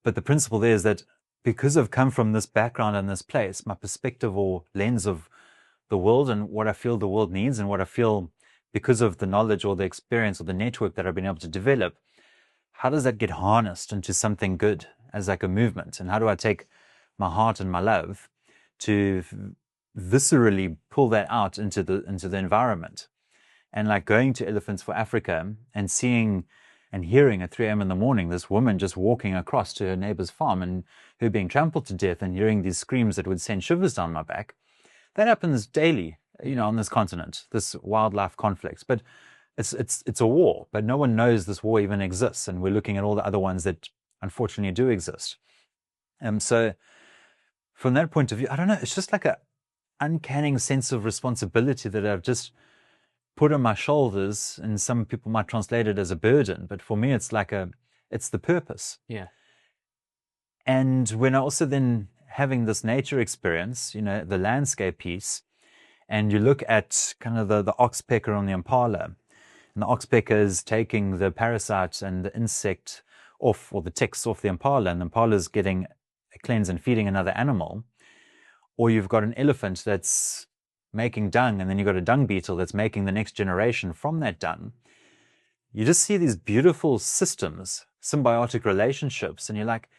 But the principle there is that because I've come from this background and this place, my perspective or lens of the world and what I feel the world needs and what I feel because of the knowledge or the experience or the network that I've been able to develop, how does that get harnessed into something good as like a movement? And how do I take my heart and my love to viscerally pull that out into the environment? And like going to Elephants for Africa and seeing and hearing at 3 a.m. in the morning, this woman just walking across to her neighbor's farm and her being trampled to death and hearing these screams that would send shivers down my back. That happens daily, on this continent, this wildlife conflicts. But it's a war, but no one knows this war even exists. And we're looking at all the other ones that unfortunately do exist. So from that point of view, I don't know, it's just like a uncanny sense of responsibility that I've just put on my shoulders, and some people might translate it as a burden, but for me it's it's the purpose. Yeah. And when I also then having this nature experience, the landscape piece, and you look at kind of the oxpecker on the impala, and the oxpecker is taking the parasite and the insect off, or the ticks off the impala, and the impala is getting a cleanse and feeding another animal. Or you've got an elephant that's making dung, and then you've got a dung beetle that's making the next generation from that dung. You just see these beautiful systems, symbiotic relationships, and you're like,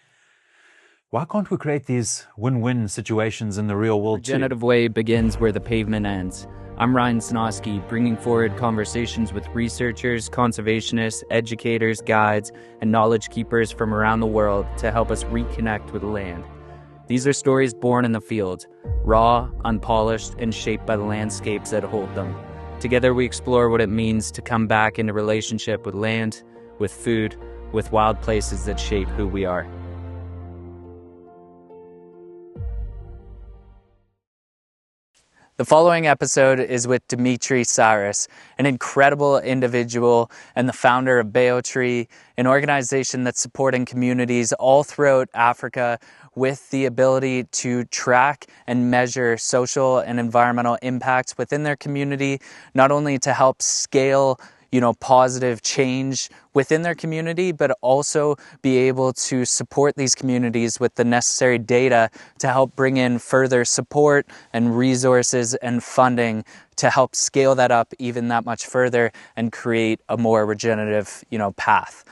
why can't we create these win-win situations in the real world too? Regenerative Way begins where the pavement ends. I'm Ryan Snosky, bringing forward conversations with researchers, conservationists, educators, guides, and knowledge keepers from around the world to help us reconnect with land. These are stories born in the field, raw, unpolished, and shaped by the landscapes that hold them. Together we explore what it means to come back into relationship with land, with food, with wild places that shape who we are. The following episode is with Dimitri Syrris, an incredible individual and the founder of Baotree, an organization that's supporting communities all throughout Africa with the ability to track and measure social and environmental impacts within their community, not only to help scale positive change within their community, but also be able to support these communities with the necessary data to help bring in further support and resources and funding to help scale that up even that much further and create a more regenerative, path.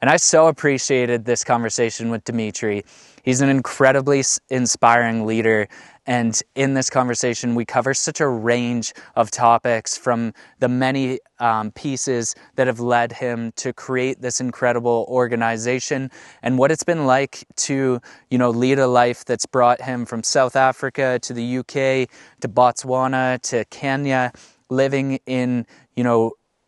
And I so appreciated this conversation with Dimitri. He's an incredibly inspiring leader. And in this conversation, we cover such a range of topics, from the many pieces that have led him to create this incredible organization, and what it's been like to, lead a life that's brought him from South Africa to the UK, to Botswana, to Kenya, living in,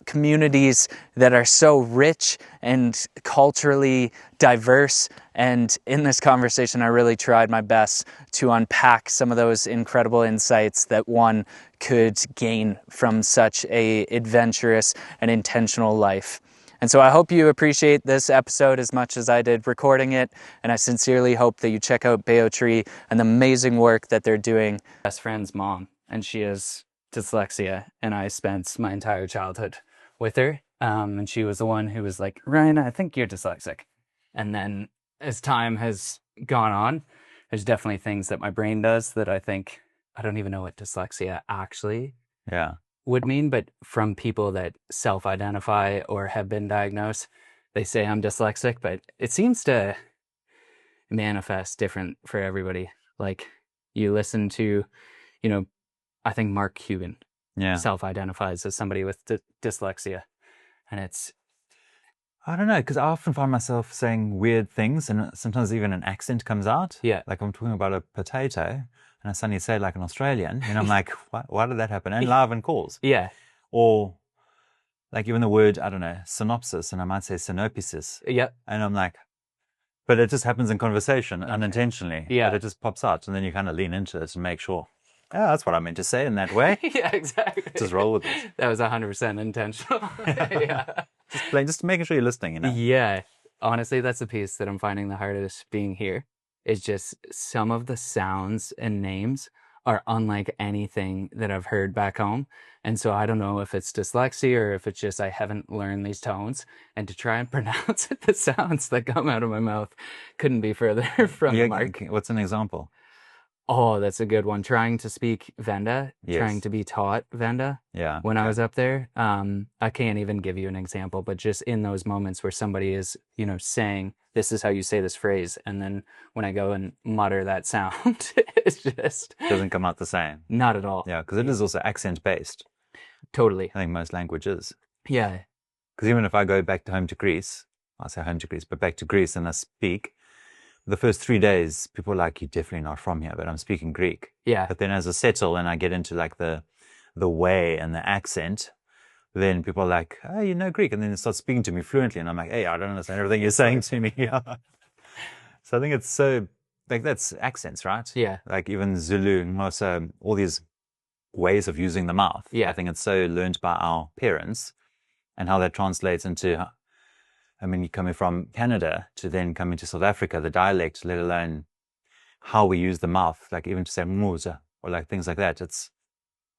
communities that are so rich and culturally diverse. And in this conversation, I really tried my best to unpack some of those incredible insights that one could gain from such a adventurous and intentional life. And so I hope you appreciate this episode as much as I did recording it. And I sincerely hope that you check out Baotree and the amazing work that they're doing. Best friend's mom, and she has dyslexia. And I spent my entire childhood with her. And she was the one who was like, Ryan, I think you're dyslexic. And then as time has gone on, there's definitely things that my brain does that I think, I don't even know what dyslexia actually would mean, but from people that self-identify or have been diagnosed, they say I'm dyslexic, but it seems to manifest different for everybody. Like you listen to, I think Mark Cuban self-identifies as somebody with dyslexia. And it's, I don't know, because I often find myself saying weird things, and sometimes even an accent comes out. Yeah. Like I'm talking about a potato, and I suddenly say it like an Australian, and I'm like, why did that happen? And live in calls. Yeah. Or like even the word, I don't know, synopsis, and I might say synopsis. Yeah. And I'm like, but it just happens in conversation unintentionally. Yeah. But it just pops out, and then you kind of lean into it and make sure, that's what I meant to say in that way. Yeah, exactly. Just roll with it. That was 100% intentional. Yeah. Just making sure you're listening, Yeah. Honestly, that's the piece that I'm finding the hardest being here, is just some of the sounds and names are unlike anything that I've heard back home. And so I don't know if it's dyslexia or if it's just I haven't learned these tones. And to try and pronounce the sounds that come out of my mouth couldn't be further from the mark. What's an example? Oh, that's a good one. Trying to speak Venda, trying Yes. to be taught Venda Yeah. when I was up there. I can't even give you an example, but just in those moments where somebody is, saying, this is how you say this phrase. And then when I go and mutter that sound, it's just Doesn't come out the same. not at all. Yeah, because it is also accent based. Totally. I think most languages. Yeah. Because even if I go back to home to Greece, I say home to Greece, but back to Greece and I speak, the first 3 days, people are like, you're definitely not from here, but I'm speaking Greek. Yeah. But then as I settle and I get into like the way and the accent, then people are like, oh, you know Greek. And then they start speaking to me fluently. And I'm like, hey, I don't understand everything you're saying to me. So I think it's so, like, that's accents, right? Yeah. Like even Zulu, and also all these ways of using the mouth. Yeah. I think it's so learned by our parents and how that translates into, I mean, coming from Canada to then coming to South Africa, the dialect, let alone how we use the mouth, like even to say muza or like things like that. It's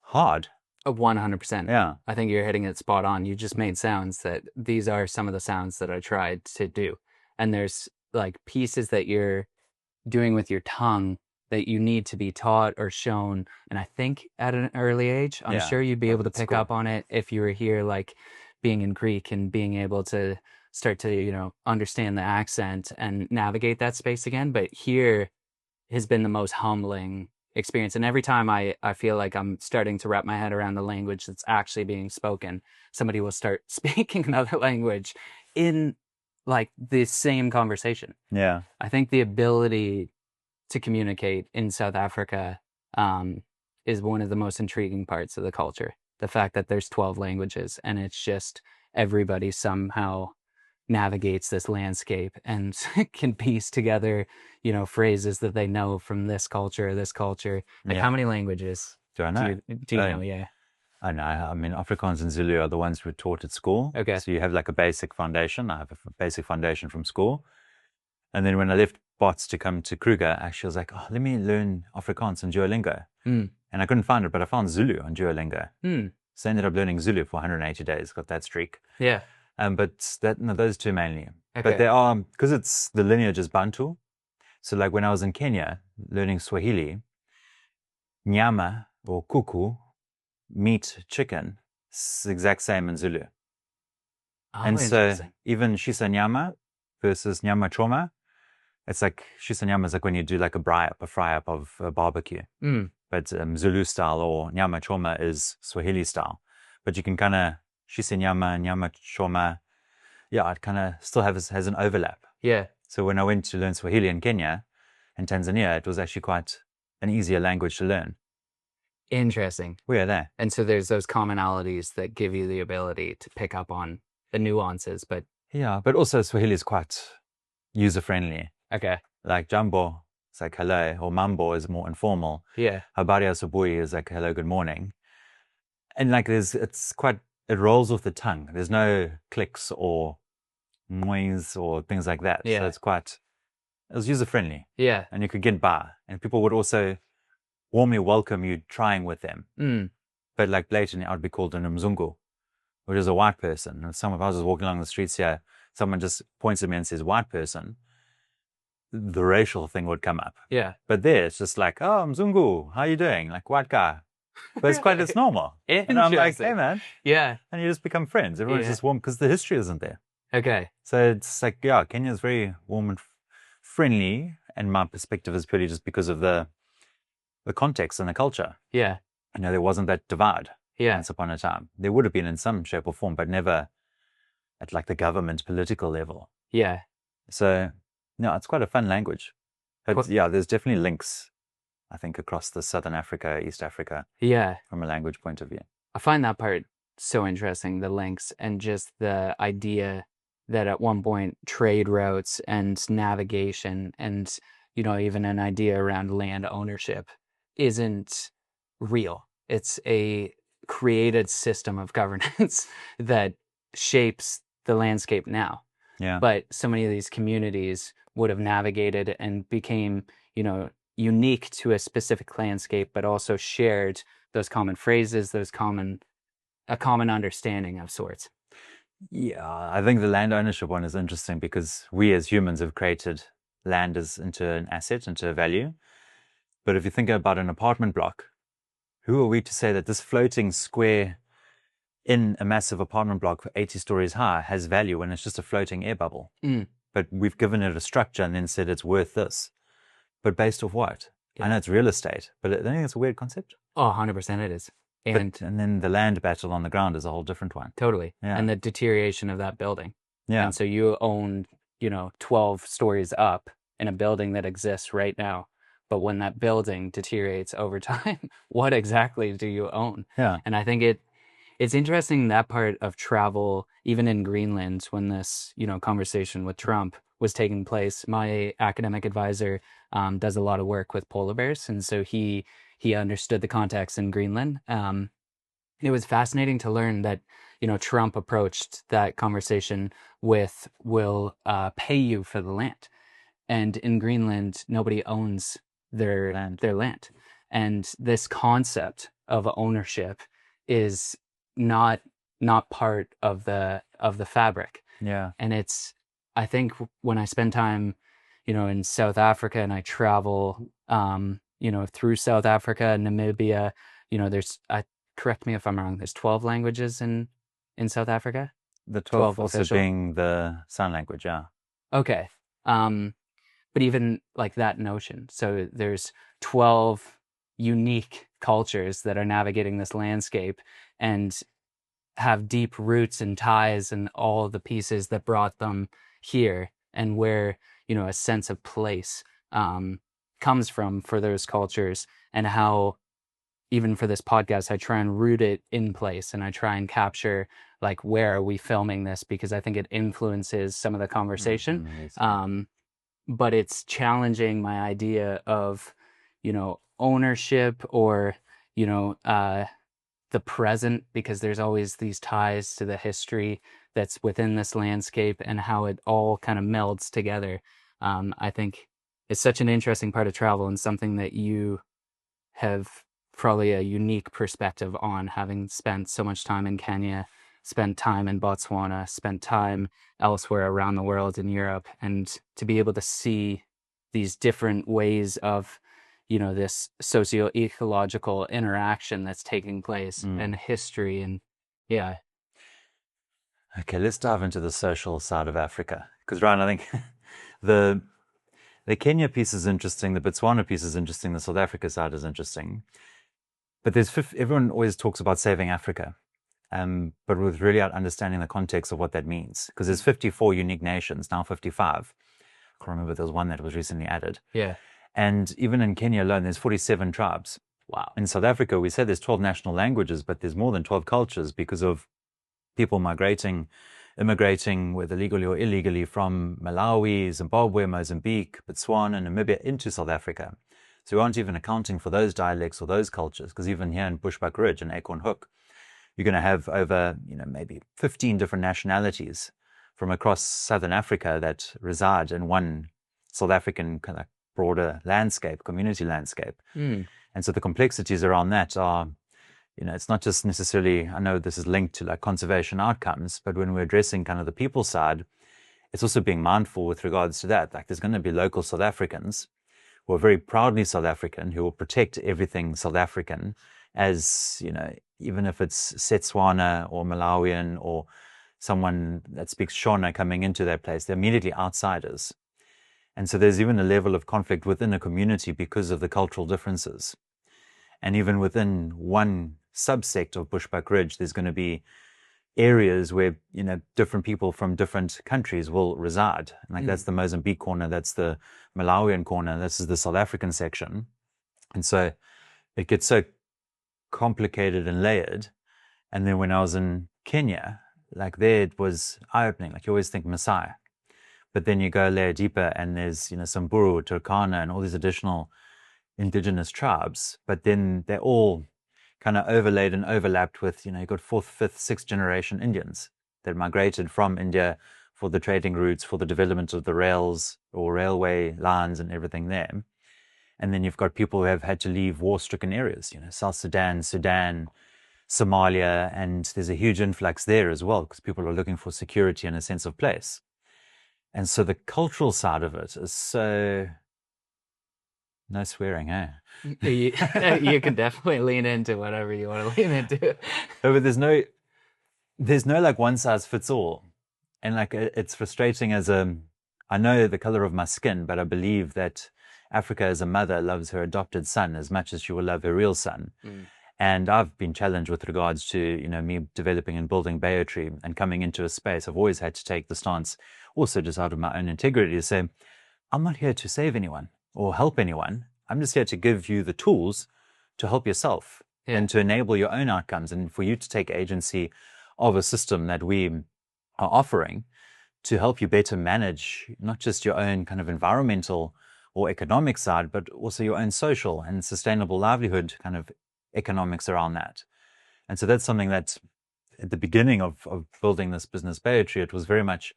hard. 100%. Yeah. I think you're hitting it spot on. You just made sounds that these are some of the sounds that I tried to do. And there's like pieces that you're doing with your tongue that you need to be taught or shown. And I think at an early age, I'm sure you'd be able to pick up on it if you were here, like being in Greek and being able to start to, understand the accent and navigate that space again. But here has been the most humbling experience. And every time I feel like I'm starting to wrap my head around the language that's actually being spoken, somebody will start speaking another language in like the same conversation. Yeah. I think the ability to communicate in South Africa is one of the most intriguing parts of the culture. The fact that there's 12 languages and it's just everybody somehow navigates this landscape and can piece together, phrases that they know from this culture. Like how many languages do I know? Do you know? Yeah. I know. I mean, Afrikaans and Zulu are the ones we're taught at school. Okay. So you have like a basic foundation. I have a basic foundation from school. And then when I left Bots to come to Kruger, actually I was like, oh, let me learn Afrikaans and Duolingo. And I couldn't find it, but I found Zulu on Duolingo. So I ended up learning Zulu for 180 days, got that streak. Yeah. But those two mainly. Okay. But they are, because it's the lineage is Bantu. So like when I was in Kenya learning Swahili, nyama or kuku, meat, chicken, it's the exact same in Zulu. Oh, and so even shisa nyama versus nyama choma, it's like shisa nyama is like when you do like a fry up of a barbecue. But Zulu style or nyama choma is Swahili style. But you can kind of shisa nyama choma, it kind of still has an overlap. Yeah. So when I went to learn Swahili in Kenya and Tanzania, it was actually quite an easier language to learn. Interesting. We're there. And so there's those commonalities that give you the ability to pick up on the nuances, but also Swahili is quite user-friendly. Okay. Like Jambo, it's like hello, or Mambo is more informal. Yeah. Habari asubuhi is like hello, good morning. And like it rolls off the tongue. There's no clicks or noise or things like that. Yeah. So it was user-friendly. Yeah. And you could get by. And people would also warmly welcome you trying with them. But like blatantly, I would be called an Mzungu, which is a white person. And if I was just walking along the streets here, someone just points at me and says white person, the racial thing would come up. Yeah. But there, it's just like, oh, Mzungu, how you doing? Like white guy. But it's normal. And I'm like, hey man. Yeah. And you just become friends. Everyone's just warm because the history isn't there. Okay. So it's like, Kenya is very warm and friendly. And my perspective is purely just because of the context and the culture. Yeah. There wasn't that divide. Yeah. Once upon a time. There would have been in some shape or form, but never at like the government political level. Yeah. So, it's quite a fun language. But there's definitely links, I think, across the Southern Africa, East Africa. Yeah. From a language point of view. I find that part so interesting, the links and just the idea that at one point trade routes and navigation and, even an idea around land ownership isn't real. It's a created system of governance that shapes the landscape now. Yeah. But so many of these communities would have navigated and became, unique to a specific landscape, but also shared those common phrases, a common understanding of sorts. Yeah, I think the land ownership one is interesting because we as humans have created land into an asset, into a value. But if you think about an apartment block, who are we to say that this floating square in a massive apartment block 80 stories high has value when it's just a floating air bubble? But we've given it a structure and then said it's worth this. But based off what? Yeah. I know it's real estate, but I think it's a weird concept. Oh, 100% it is. And then the land battle on the ground is a whole different one. Totally. Yeah. And the deterioration of that building. Yeah. And so you own, 12 stories up in a building that exists right now. But when that building deteriorates over time, what exactly do you own? Yeah. And I think it's interesting that part of travel, even in Greenland, when this, conversation with Trump was taking place. My academic advisor does a lot of work with polar bears. And so he understood the context in Greenland. It was fascinating to learn that, Trump approached that conversation with, will pay you for the land. And in Greenland, nobody owns their land. And this concept of ownership is not part of the fabric. Yeah. And I think when I spend time, in South Africa and I travel, through South Africa and Namibia, correct me if I'm wrong, there's 12 languages in South Africa? The 12 also official. Being the sign language, yeah. Okay. But even like that notion. So there's 12 unique cultures that are navigating this landscape and have deep roots and ties and all the pieces that brought them here, and where, a sense of place comes from for those cultures, and how even for this podcast, I try and root it in place, and I try and capture like, where are we filming this? Because I think it influences some of the conversation. But it's challenging my idea of, ownership or, the present, because there's always these ties to the history that's within this landscape and how it all kind of melds together. I think it's such an interesting part of travel, and something that you have probably a unique perspective on, having spent so much time in Kenya, spent time in Botswana, spent time elsewhere around the world in Europe, and to be able to see these different ways of, this socio-ecological interaction that's taking place and history. And yeah. Okay, let's dive into the social side of Africa. Because Ryan, I think the Kenya piece is interesting, the Botswana piece is interesting, the South Africa side is interesting. But everyone always talks about saving Africa. But with really understanding the context of what that means. Because there's 54 unique nations, now 55. I can't remember, there was one that was recently added. Yeah. And even in Kenya alone, there's 47 tribes. Wow. In South Africa, we say there's 12 national languages, but there's more than 12 cultures because of people immigrating, whether legally or illegally, from Malawi, Zimbabwe, Mozambique, Botswana, and Namibia into South Africa. So we aren't even accounting for those dialects or those cultures, because even here in Bushbuck Ridge and Acorn Hook, you're going to have over, maybe 15 different nationalities from across Southern Africa that reside in one South African kind of broader landscape, community landscape. And so the complexities around that are, it's not just necessarily, I know this is linked to like conservation outcomes, but when we're addressing kind of the people side, it's also being mindful with regards to that. Like there's going to be local South Africans who are very proudly South African, who will protect everything South African, as, even if it's Setswana or Malawian or someone that speaks Shona coming into their place, they're immediately outsiders. And so there's even a level of conflict within a community because of the cultural differences. And even within one subsect of Bushbuck Ridge, there's going to be areas where, different people from different countries will reside. Like that's the Mozambique corner, that's the Malawian corner, this is the South African section. And so it gets so complicated and layered. And then when I was in Kenya, like there it was eye-opening. Like you always think Maasai, but then you go a layer deeper and there's, Samburu, Turkana, and all these additional indigenous tribes, but then they're all kind of overlaid and overlapped with, you've got 4th, 5th, 6th generation Indians that migrated from India for the trading routes, for the development of the rails or railway lines and everything there. And then you've got people who have had to leave war-stricken areas, South Sudan, Sudan, Somalia, and there's a huge influx there as well because people are looking for security and a sense of place. And so the cultural side of it is so... No swearing, eh? You can definitely lean into whatever you want to lean into. But there's no like one size fits all. And like it's frustrating I know the color of my skin, but I believe that Africa as a mother loves her adopted son as much as she will love her real son. And I've been challenged with regards to, me developing and building Baotree and coming into a space. I've always had to take the stance, also just out of my own integrity, to say, I'm not here to save anyone or help anyone. I'm just here to give you the tools to help yourself and to enable your own outcomes and for you to take agency of a system that we are offering to help you better manage not just your own kind of environmental or economic side, but also your own social and sustainable livelihood kind of economics around that. And so that's something that at the beginning of building this business Baotree, it was very much,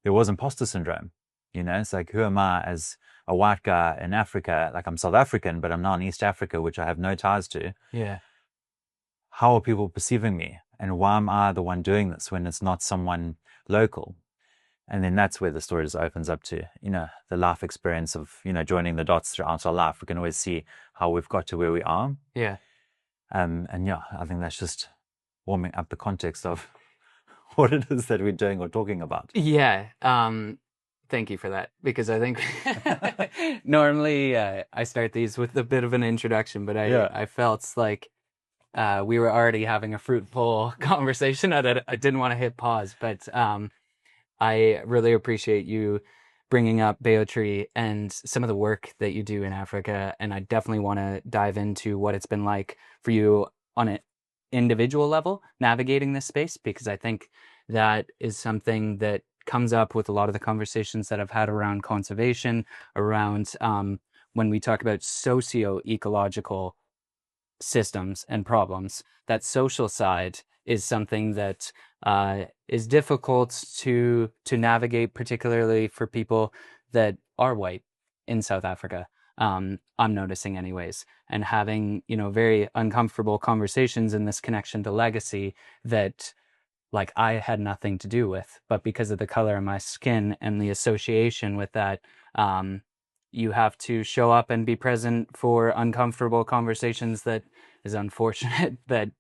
there was imposter syndrome. It's like, who am I as a white guy in Africa? Like, I'm South African, but I'm now in East Africa, which I have no ties to. Yeah. How are people perceiving me? And why am I the one doing this when it's not someone local? And then that's where the story just opens up to, the life experience of, joining the dots throughout our life. We can always see how we've got to where we are. Yeah. And I think that's just warming up the context of what it is that we're doing or talking about. Yeah. Thank you for that, because I think normally I start these with a bit of an introduction, but I felt like we were already having a fruitful conversation. I didn't want to hit pause, but I really appreciate you bringing up Baotree and some of the work that you do in Africa, and I definitely want to dive into what it's been like for you on an individual level navigating this space, because I think that is something that comes up with a lot of the conversations that I've had around conservation, around when we talk about socio-ecological systems and problems. That social side is something that is difficult to navigate, particularly for people that are white in South Africa. I'm noticing anyways, and having, very uncomfortable conversations in this connection to legacy that like I had nothing to do with, but because of the color of my skin and the association with that, you have to show up and be present for uncomfortable conversations that is unfortunate that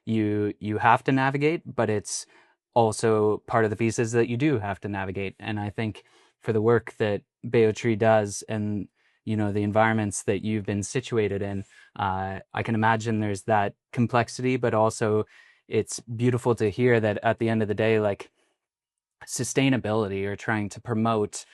you have to navigate, but it's also part of the pieces that you do have to navigate. And I think for the work that Baotree does and the environments that you've been situated in, I can imagine there's that complexity, but also it's beautiful to hear that at the end of the day, like sustainability or trying to promote,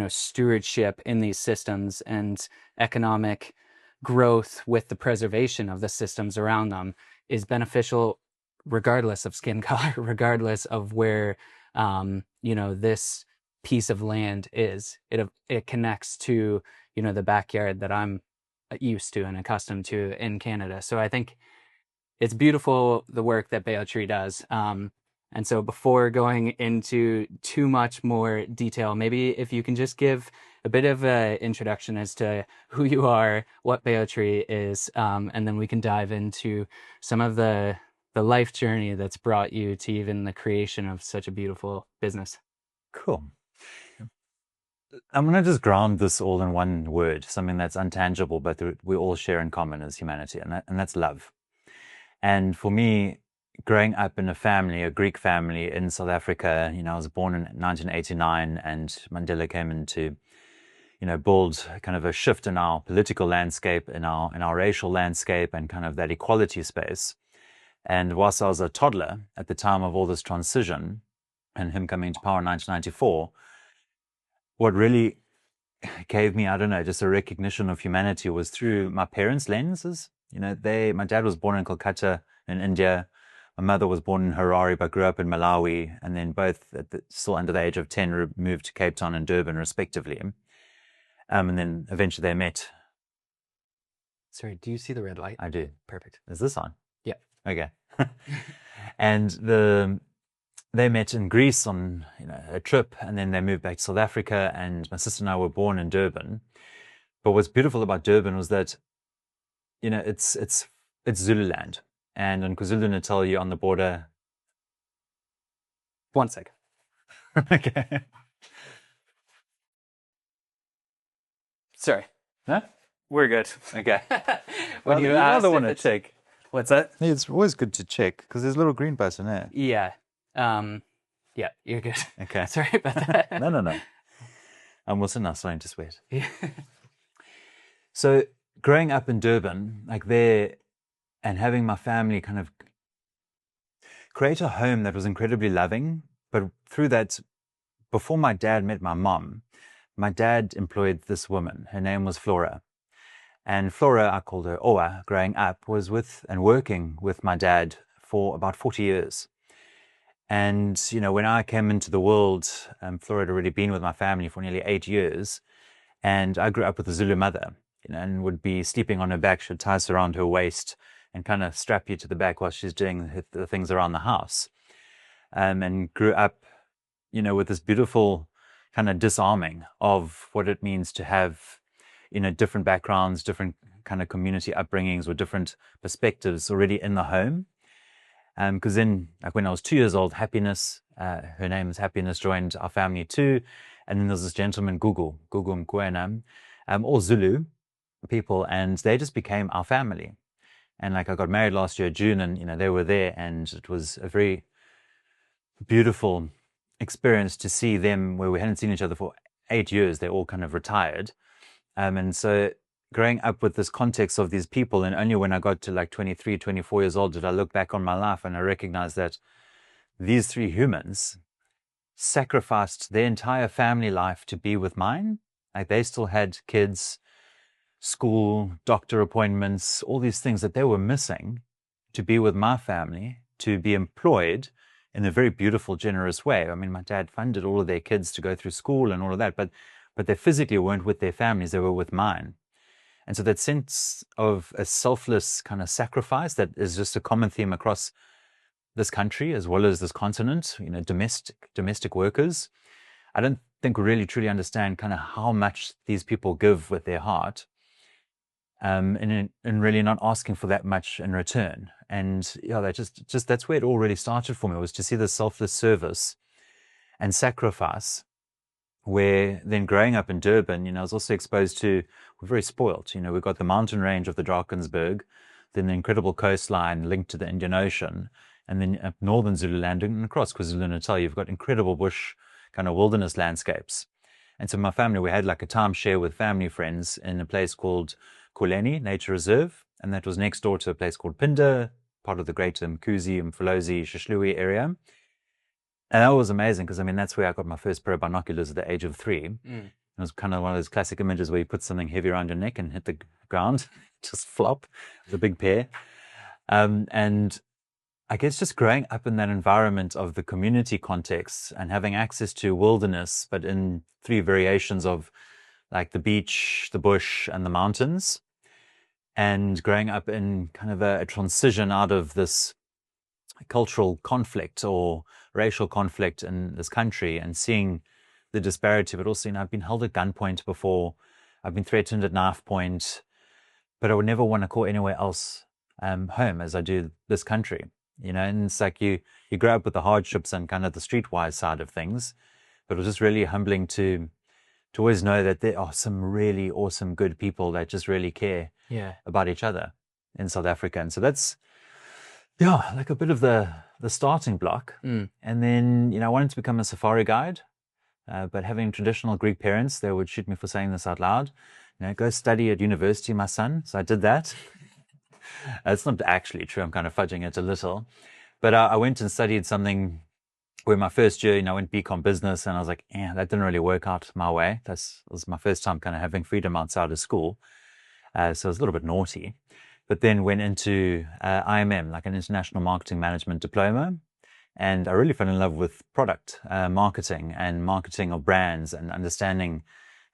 stewardship in these systems and economic growth with the preservation of the systems around them is beneficial regardless of skin color, regardless of where, this piece of land is. It connects to, the backyard that I'm used to and accustomed to in Canada. So I think it's beautiful, the work that Baotree does. And so before going into too much more detail, maybe if you can just give a bit of an introduction as to who you are, what Baotree is, and then we can dive into some of the life journey that's brought you to even the creation of such a beautiful business. Cool. I'm going to just ground this all in one word, something that's intangible, but we all share in common as humanity, and that's love. And for me, growing up in a Greek family in South Africa, I was born in 1989, and Mandela came in to, build kind of a shift in our political landscape, in our racial landscape, and kind of that equality space. And whilst I was a toddler at the time of all this transition and him coming to power in 1994, what really gave me, just a recognition of humanity was through my parents' lenses. My dad was born in Kolkata in India. My mother was born in Harare, but grew up in Malawi. And then both still under the age of 10 moved to Cape Town and Durban, respectively. And then eventually they met. Sorry, do you see the red light? I do. Perfect. Is this on? Yeah. Okay. And they met in Greece on a trip, and then they moved back to South Africa, and my sister and I were born in Durban. But what's beautiful about Durban was that, it's Zululand. And in KwaZulu-Natal, you're on the border. 1 second. Okay. Sorry. Huh? We're good. Okay. When you you asked rather if want to it's- check. What's that? It's always good to check because there's a little green button there. Yeah. Yeah, you're good. Okay. Sorry about that. No. I'm also now starting to sweat. Yeah. So growing up in Durban, like there, and having my family kind of create a home that was incredibly loving, but through that, before my dad met my mom, my dad employed this woman. Her name was Flora. And Flora, I called her Oa, growing up, was with and working with my dad for about 40 years. And, when I came into the world, Flora had already been with my family for nearly 8 years. And I grew up with a Zulu mother, and would be sleeping on her back. She'd tie us around her waist and kind of strap you to the back while she's doing the things around the house. And grew up, with this beautiful kind of disarming of what it means to have, different backgrounds, different kind of community upbringings with different perspectives already in the home. Because then, like when I was 2 years old, Happiness, her name is Happiness, joined our family too. And then there's this gentleman, Gugu Mkwena, all Zulu people, and they just became our family. And like I got married last year, June, and they were there, and it was a very beautiful experience to see them where we hadn't seen each other for 8 years. They all kind of retired. And so growing up with this context of these people, and only when I got to like 23, 24 years old did I look back on my life and I recognized that these three humans sacrificed their entire family life to be with mine. Like they still had kids, school, doctor appointments, all these things that they were missing to be with my family, to be employed in a very beautiful, generous way. I mean, my dad funded all of their kids to go through school and all of that, but they physically weren't with their families, they were with mine. And so that sense of a selfless kind of sacrifice that is just a common theme across this country as well as this continent, domestic workers. I don't think we really truly understand kind of how much these people give with their heart, and really not asking for that much in return. And that just that's where it all really started for me, was to see the selfless service and sacrifice. Where then growing up in Durban, I was also exposed to, we're very spoilt. We've got the mountain range of the Drakensberg, then the incredible coastline linked to the Indian Ocean, and then up northern Zululand and across KwaZulu-Natal, you've got incredible bush kind of wilderness landscapes. And so my family, we had like a timeshare with family friends in a place called Kuleni Nature Reserve, and that was next door to a place called Pinda, part of the greater Mkuzi, Mfolozi, Shishlui area. And that was amazing because, that's where I got my first pair of binoculars at the age of 3. It was kind of one of those classic images where you put something heavy around your neck and hit the ground, just flop. It was a big pair. And I guess just growing up in that environment of the community context and having access to wilderness, but in 3 variations of like the beach, the bush, and the mountains, and growing up in kind of a transition out of this cultural conflict or racial conflict in this country and seeing the disparity, but also, I've been held at gunpoint before, I've been threatened at knife point, but I would never want to call anywhere else home as I do this country, and it's like you grow up with the hardships and kind of the streetwise side of things, but it was just really humbling to always know that there are some really awesome, good people that just really care about each other in South Africa. And so that's, like a bit of the starting block. And then, I wanted to become a safari guide, but having traditional Greek parents, they would shoot me for saying this out loud. Go study at university, my son. So I did that. It's not actually true. I'm kind of fudging it a little. But I went and studied something where my first year, I went BCom business, and I was like, that didn't really work out my way. That was my first time kind of having freedom outside of school. So it was a little bit naughty. But then went into IMM, like an International Marketing Management diploma. And I really fell in love with product marketing and marketing of brands and understanding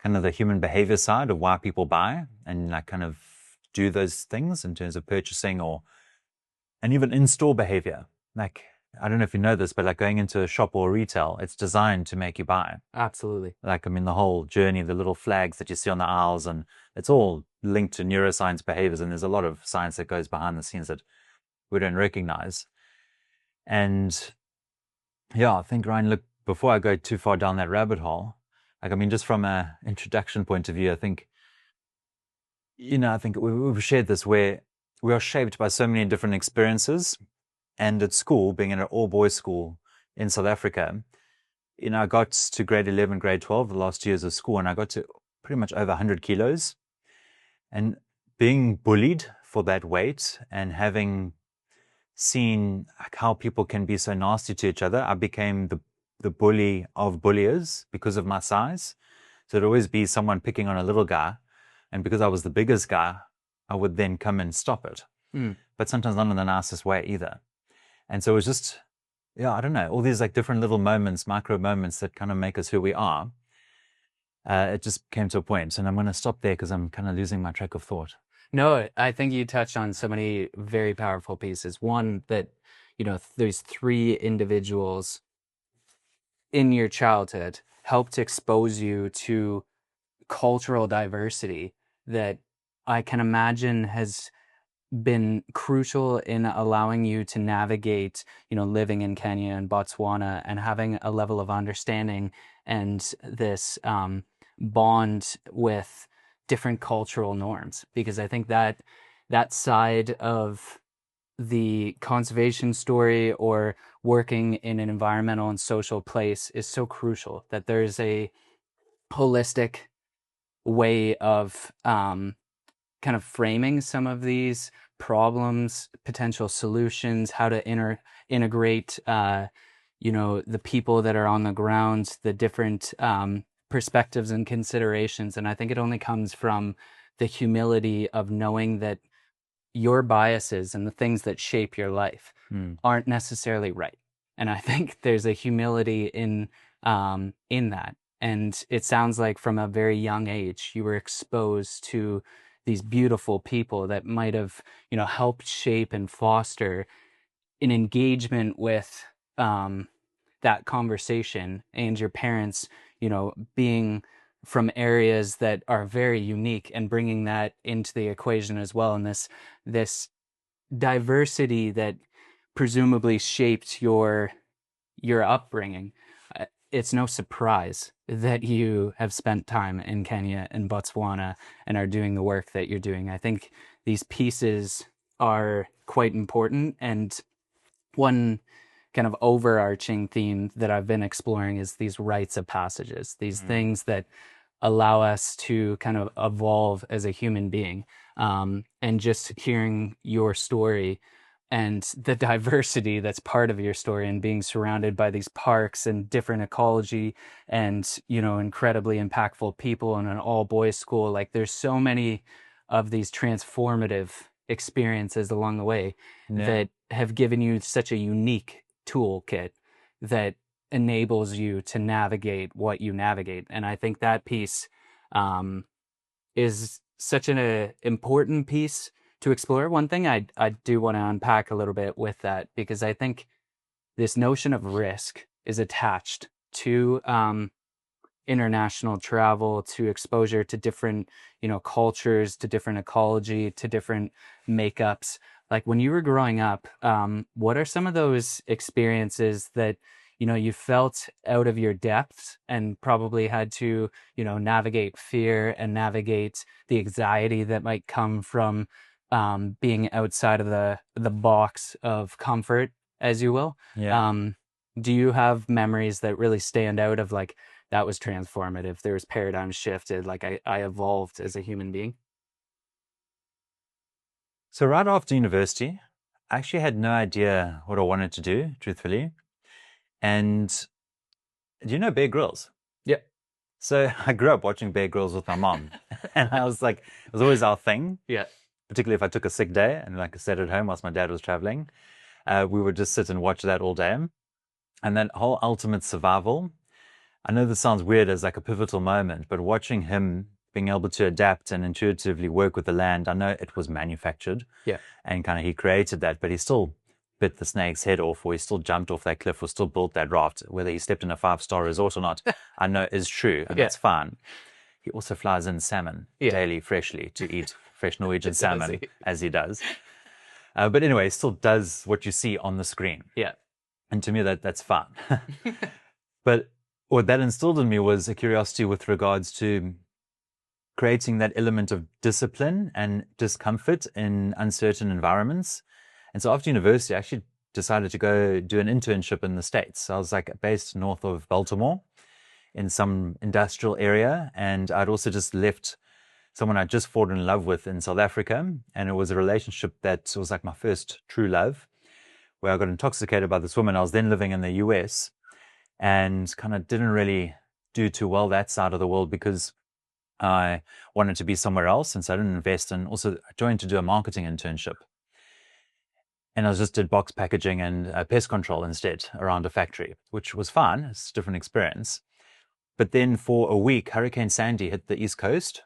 kind of the human behavior side of why people buy and like kind of do those things in terms of purchasing and even in-store behavior. Like I don't know if you know this, but like going into a shop or retail, it's designed to make you buy. Absolutely. Like, I mean, the whole journey, the little flags that you see on the aisles, and it's all linked to neuroscience behaviors. And there's a lot of science that goes behind the scenes that we don't recognize. And yeah, I think, Ryan, look, before I go too far down that rabbit hole, like, I mean, just from an introduction point of view, I think, I think we've shared this where we are shaped by so many different experiences. And at school, being in an all-boys school in South Africa, I got to grade 11, grade 12, the last years of school, and I got to pretty much over 100 kilos. And being bullied for that weight and having seen how people can be so nasty to each other, I became the bully of bulliers because of my size. So it'd always be someone picking on a little guy. And because I was the biggest guy, I would then come and stop it. But sometimes not in the nicest way either. And so it was just, I don't know, all these like different little moments, micro moments that kind of make us who we are. It just came to a point, and I'm going to stop there because I'm kind of losing my track of thought. No, I think you touched on so many very powerful pieces. One, that, there's three individuals in your childhood helped expose you to cultural diversity that I can imagine has been crucial in allowing you to navigate, living in Kenya and Botswana and having a level of understanding and this bond with different cultural norms. Because I think that side of the conservation story or working in an environmental and social place is so crucial, that there's a holistic way of kind of framing some of these problems, potential solutions, how to integrate, the people that are on the ground, the different perspectives and considerations. And I think it only comes from the humility of knowing that your biases and the things that shape your life aren't necessarily right. And I think there's a humility in that. And it sounds like from a very young age, you were exposed to these beautiful people that might have, helped shape and foster an engagement with that conversation, and your parents, being from areas that are very unique and bringing that into the equation as well. And this diversity that presumably shaped your upbringing. It's no surprise that you have spent time in Kenya and Botswana and are doing the work that you're doing. I think these pieces are quite important. And one kind of overarching theme that I've been exploring is these rites of passages, these things that allow us to kind of evolve as a human being. And just hearing your story and the diversity that's part of your story, and being surrounded by these parks and different ecology and, incredibly impactful people in an all boys school. Like, there's so many of these transformative experiences along the way that have given you such a unique toolkit that enables you to navigate what you navigate. And I think that piece is such an important piece to explore. One thing I do want to unpack a little bit with that, because I think this notion of risk is attached to international travel, to exposure to different, cultures, to different ecology, to different makeups. Like, when you were growing up, what are some of those experiences that, you felt out of your depth and probably had to, navigate fear and navigate the anxiety that might come from being outside of the box of comfort, as you will? Do you have memories that really stand out of like, that was transformative, there was paradigm shifted, like I evolved as a human being? So right after university, I actually had no idea what I wanted to do, truthfully. And do you know Bear Grylls? Yeah. So I grew up watching Bear Grylls with my mom. And I was like, it was always our thing. Yeah. Particularly if I took a sick day and like I stayed at home whilst my dad was traveling. We would just sit and watch that all day. And that whole ultimate survival, I know this sounds weird as like a pivotal moment, but watching him being able to adapt and intuitively work with the land, I know it was manufactured. Yeah. And kind of he created that, but he still bit the snake's head off, or he still jumped off that cliff, or still built that raft. Whether he slept in a 5-star resort or not, I know is true, and that's fine. He also flies in salmon daily, freshly, to eat fresh Norwegian salmon, as he does. But anyway, he still does what you see on the screen. Yeah. And to me, that's fun. But what that instilled in me was a curiosity with regards to creating that element of discipline and discomfort in uncertain environments. And so after university, I actually decided to go do an internship in the States. So I was like based north of Baltimore in some industrial area. And I'd also just left someone I'd just fallen in love with in South Africa. And it was a relationship that was like my first true love, where I got intoxicated by this woman. I was then living in the US and kind of didn't really do too well that side of the world because I wanted to be somewhere else. And so I didn't invest. And also I joined to do a marketing internship. And I just did box packaging and pest control instead around a factory, which was fun. It's a different experience. But then for a week, Hurricane Sandy hit the East Coast.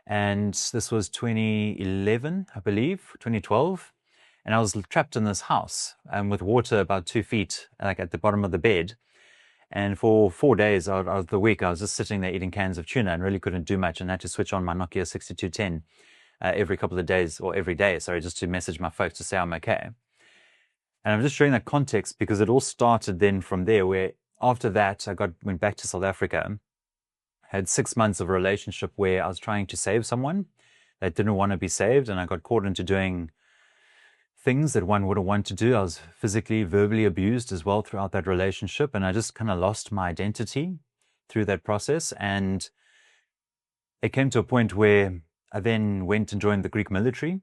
And this was 2011, I believe, 2012. And I was trapped in this house with water about 2 feet, like at the bottom of the bed. And for 4 days out of the week, I was just sitting there eating cans of tuna and really couldn't do much, and had to switch on my Nokia 6210 every couple of days, or every day, sorry, just to message my folks to say I'm okay. And I'm just showing that context because it all started then from there, where after that, I went back to South Africa, had 6 months of a relationship where I was trying to save someone that didn't want to be saved, and I got caught into doing things that one wouldn't want to do. I was physically, verbally abused as well throughout that relationship. And I just kind of lost my identity through that process. And it came to a point where I then went and joined the Greek military.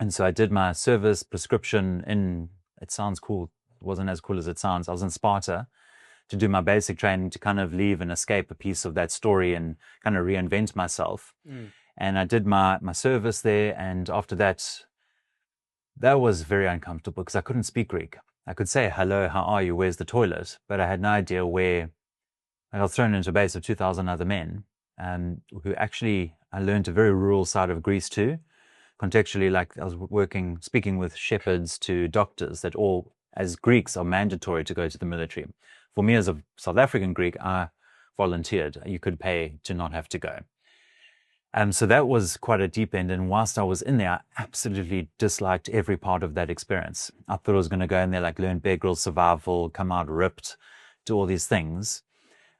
And so I did my service prescription in, it sounds cool. It wasn't as cool as it sounds. I was in Sparta to do my basic training to kind of leave and escape a piece of that story and kind of reinvent myself. And I did my service there. And after that, that was very uncomfortable because I couldn't speak Greek. I could say, hello, how are you? Where's the toilet? But I had no idea where. I was thrown into a base of 2,000 other men who actually, I learned a very rural side of Greece too. Contextually, like I was speaking with shepherds to doctors that all, as Greeks, are mandatory to go to the military. For me as a South African Greek, I volunteered. You could pay to not have to go. So that was quite a deep end. And whilst I was in there, I absolutely disliked every part of that experience. I thought I was going to go in there, like learn Bear Grylls survival, come out ripped, do all these things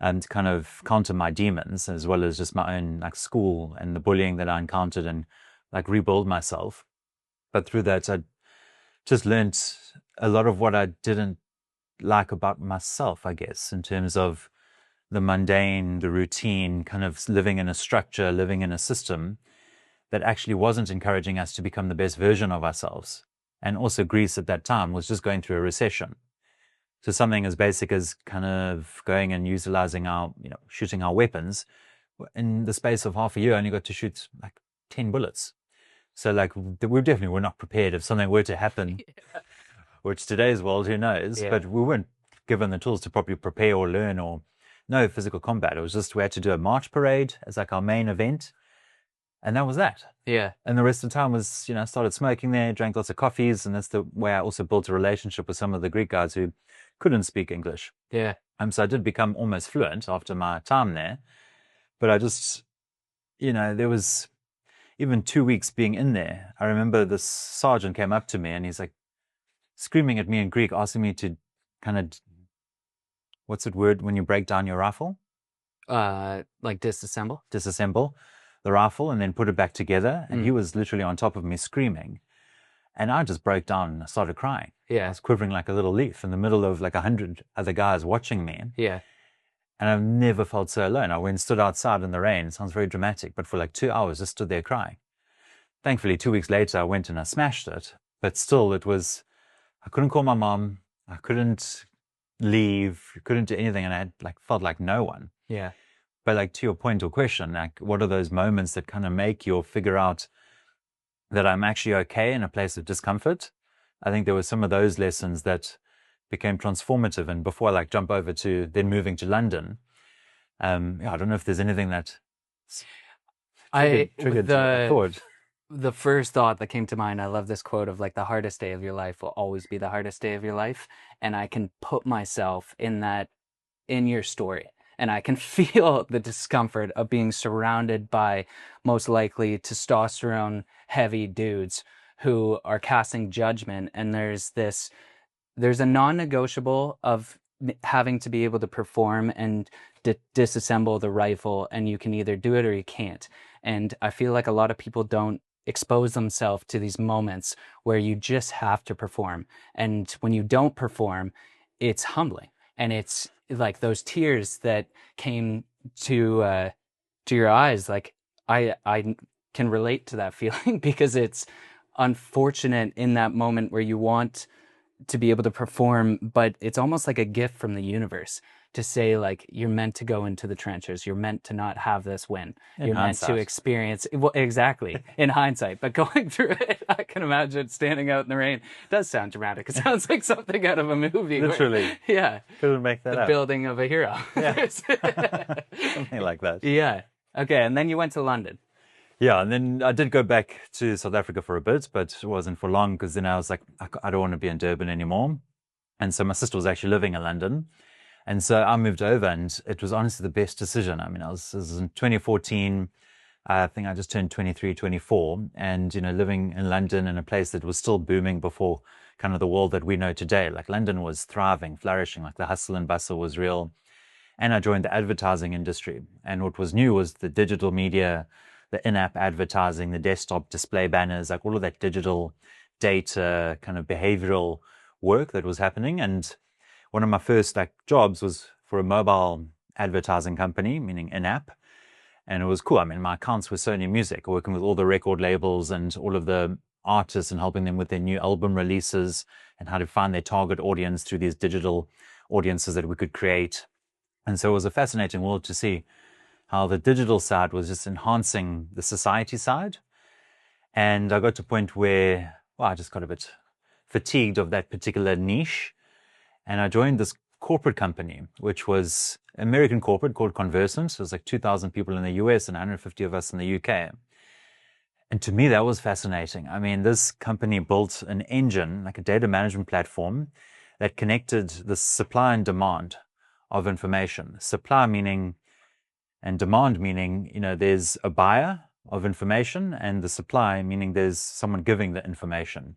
and kind of counter my demons, as well as just my own like school and the bullying that I encountered, and like rebuild myself. But through that, I just learned a lot of what I didn't like about myself, I guess, in terms of the mundane, the routine, kind of living in a structure, living in a system that actually wasn't encouraging us to become the best version of ourselves. And also Greece at that time was just going through a recession. So something as basic as kind of going and utilizing our, shooting our weapons, in the space of half a year, only got to shoot like 10 bullets. So like we definitely were not prepared if something were to happen, which today's world, who knows, but we weren't given the tools to properly prepare or learn or no physical combat. It was just we had to do a march parade as like our main event. And that was that. Yeah. And the rest of the time was, I started smoking there, drank lots of coffees. And that's the way I also built a relationship with some of the Greek guys who couldn't speak English. Yeah. So I did become almost fluent after my time there. But I just, there was even 2 weeks being in there. I remember this sergeant came up to me and he's like screaming at me in Greek, asking me to kind of, what's that word when you break down your rifle? Like disassemble? Disassemble the rifle and then put it back together. And he was literally on top of me screaming. And I just broke down and I started crying. Yeah. I was quivering like a little leaf in the middle of like 100 other guys watching me. Yeah. And I've never felt so alone. I went and stood outside in the rain. It sounds very dramatic, but for like 2 hours, just stood there crying. Thankfully, 2 weeks later, I went and I smashed it. But still, I couldn't call my mom. I couldn't leave, couldn't do anything. And I had felt like no one. Yeah. But to your point or question, what are those moments that kind of make you figure out that I'm actually okay in a place of discomfort? I think there were some of those lessons that became transformative. And before I jump over to then moving to London, I don't know if there's anything that triggered a thought. The first thought that came to mind, I love this quote of like, the hardest day of your life will always be the hardest day of your life. And I can put myself in that, in your story. And I can feel the discomfort of being surrounded by most likely testosterone heavy dudes who are casting judgment. And there's a non-negotiable of having to be able to perform and disassemble the rifle, and you can either do it or you can't. And I feel like a lot of people don't expose themselves to these moments where you just have to perform. And when you don't perform, it's humbling. And it's like those tears that came to your eyes. Like I can relate to that feeling because it's unfortunate in that moment where you want to be able to perform, but it's almost like a gift from the universe to say, like, you're meant to go into the trenches. You're meant to not have this win. In You're hindsight. meant to experience, well, exactly, in hindsight. But going through it, I can imagine standing out in the rain. It does sound dramatic. It sounds like something out of a movie. Literally. Where, yeah. Couldn't make that The up. building of a hero. Yeah. Something like that. Yeah. Okay. And then you went to London. Yeah, and then I did go back to South Africa for a bit, but it wasn't for long because then I was like, I don't want to be in Durban anymore. And so my sister was actually living in London. And so I moved over, and it was honestly the best decision. I mean, this was in 2014. I think I just turned 23, 24, and, living in London in a place that was still booming before kind of the world that we know today. Like London was thriving, flourishing, like the hustle and bustle was real. And I joined the advertising industry. And what was new was the digital media, the in-app advertising, the desktop display banners, like all of that digital data kind of behavioral work that was happening. And one of my first jobs was for a mobile advertising company, meaning in-app. And it was cool. I mean, my accounts were Sony Music, working with all the record labels and all of the artists and helping them with their new album releases and how to find their target audience through these digital audiences that we could create. And so it was a fascinating world to see how the digital side was just enhancing the society side. And I got to a point where, I just got a bit fatigued of that particular niche. And I joined this corporate company, which was American corporate called Conversant. So it was like 2,000 people in the US and 150 of us in the UK. And to me, that was fascinating. I mean, this company built an engine, like a data management platform, that connected the supply and demand of information. Supply meaning, and demand meaning, there's a buyer of information, and the supply meaning there's someone giving the information.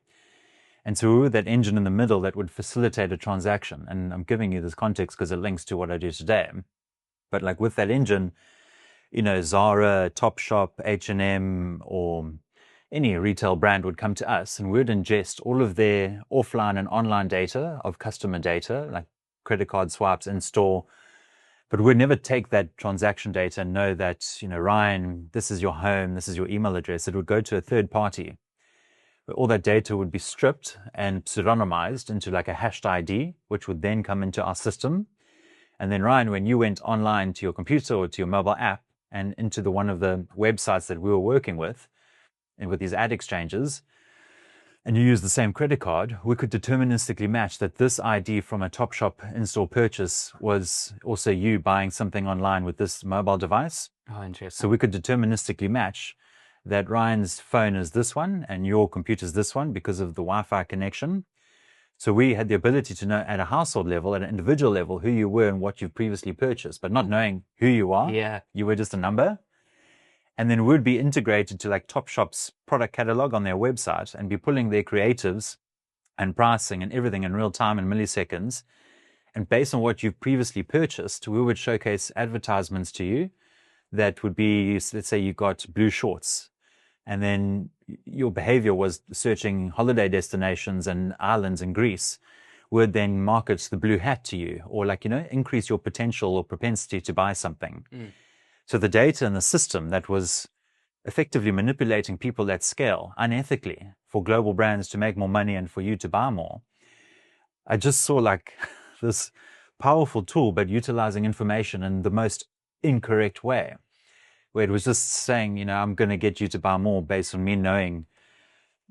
And so we were that engine in the middle that would facilitate a transaction. And I'm giving you this context because it links to what I do today. But like with that engine, Zara, Topshop, H&M, or any retail brand would come to us, and we'd ingest all of their offline and online data of customer data, like credit card swipes in store. But we'd never take that transaction data and know that, Ryan, this is your home, this is your email address. It would go to a third party. All that data would be stripped and pseudonymized into like a hashed ID, which would then come into our system. And then, Ryan, when you went online to your computer or to your mobile app and into one of the websites that we were working with, and with these ad exchanges, and you use the same credit card, we could deterministically match that this ID from a Topshop in-store purchase was also you buying something online with this mobile device. Oh, interesting. So we could deterministically match that Ryan's phone is this one and your computer's this one because of the Wi-Fi connection. So we had the ability to know at a household level, at an individual level, who you were and what you've previously purchased, but not knowing who you are. Yeah. You were just a number. And then we'd be integrated to like Topshop's product catalog on their website and be pulling their creatives and pricing and everything in real time in milliseconds. And based on what you've previously purchased, we would showcase advertisements to you that would be, let's say you got blue shorts, and then your behavior was searching holiday destinations and islands in Greece, would then market the blue hat to you, or increase your potential or propensity to buy something. So the data and the system that was effectively manipulating people at scale unethically for global brands to make more money and for you to buy more. I just saw like this powerful tool, but utilizing information in the most incorrect way, where it was just saying, I'm going to get you to buy more based on me knowing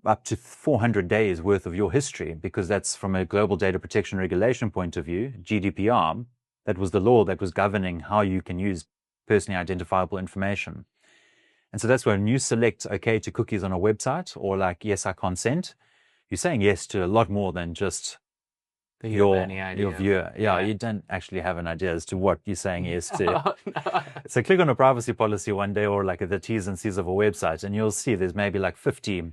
up to 400 days worth of your history, because that's from a global data protection regulation point of view, GDPR, that was the law that was governing how you can use personally identifiable information. And so that's when you select okay to cookies on a website, or like, yes, I consent, you're saying yes to a lot more than just your viewer. Yeah, you don't actually have an idea as to what you're saying yes to. Oh, no. So click on a privacy policy one day, or like the T's and C's of a website, and you'll see there's maybe like 50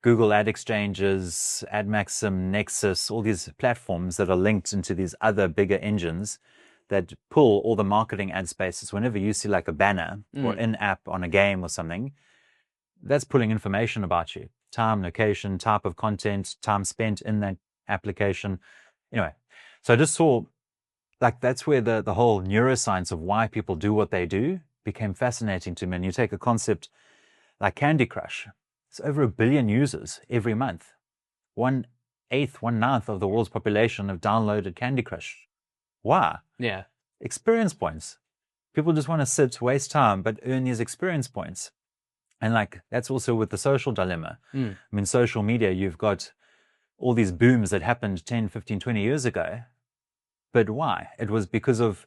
Google ad exchanges, AdMaxim, Nexus, all these platforms that are linked into these other bigger engines that pull all the marketing ad spaces. Whenever you see like a banner or in-app on a game or something, that's pulling information about you. Time, location, type of content, time spent in that application. Anyway, so I just saw like that's where the whole neuroscience of why people do what they do became fascinating to me. And you take a concept like Candy Crush. It's over 1 billion users every month. 1/8, 1/9 of the world's population have downloaded Candy Crush. Why? Yeah. Experience points. People just want to sit, waste time, but earn these experience points. And like, that's also with the social dilemma. I mean, social media, you've got all these booms that happened 10, 15, 20 years ago. But why? It was because of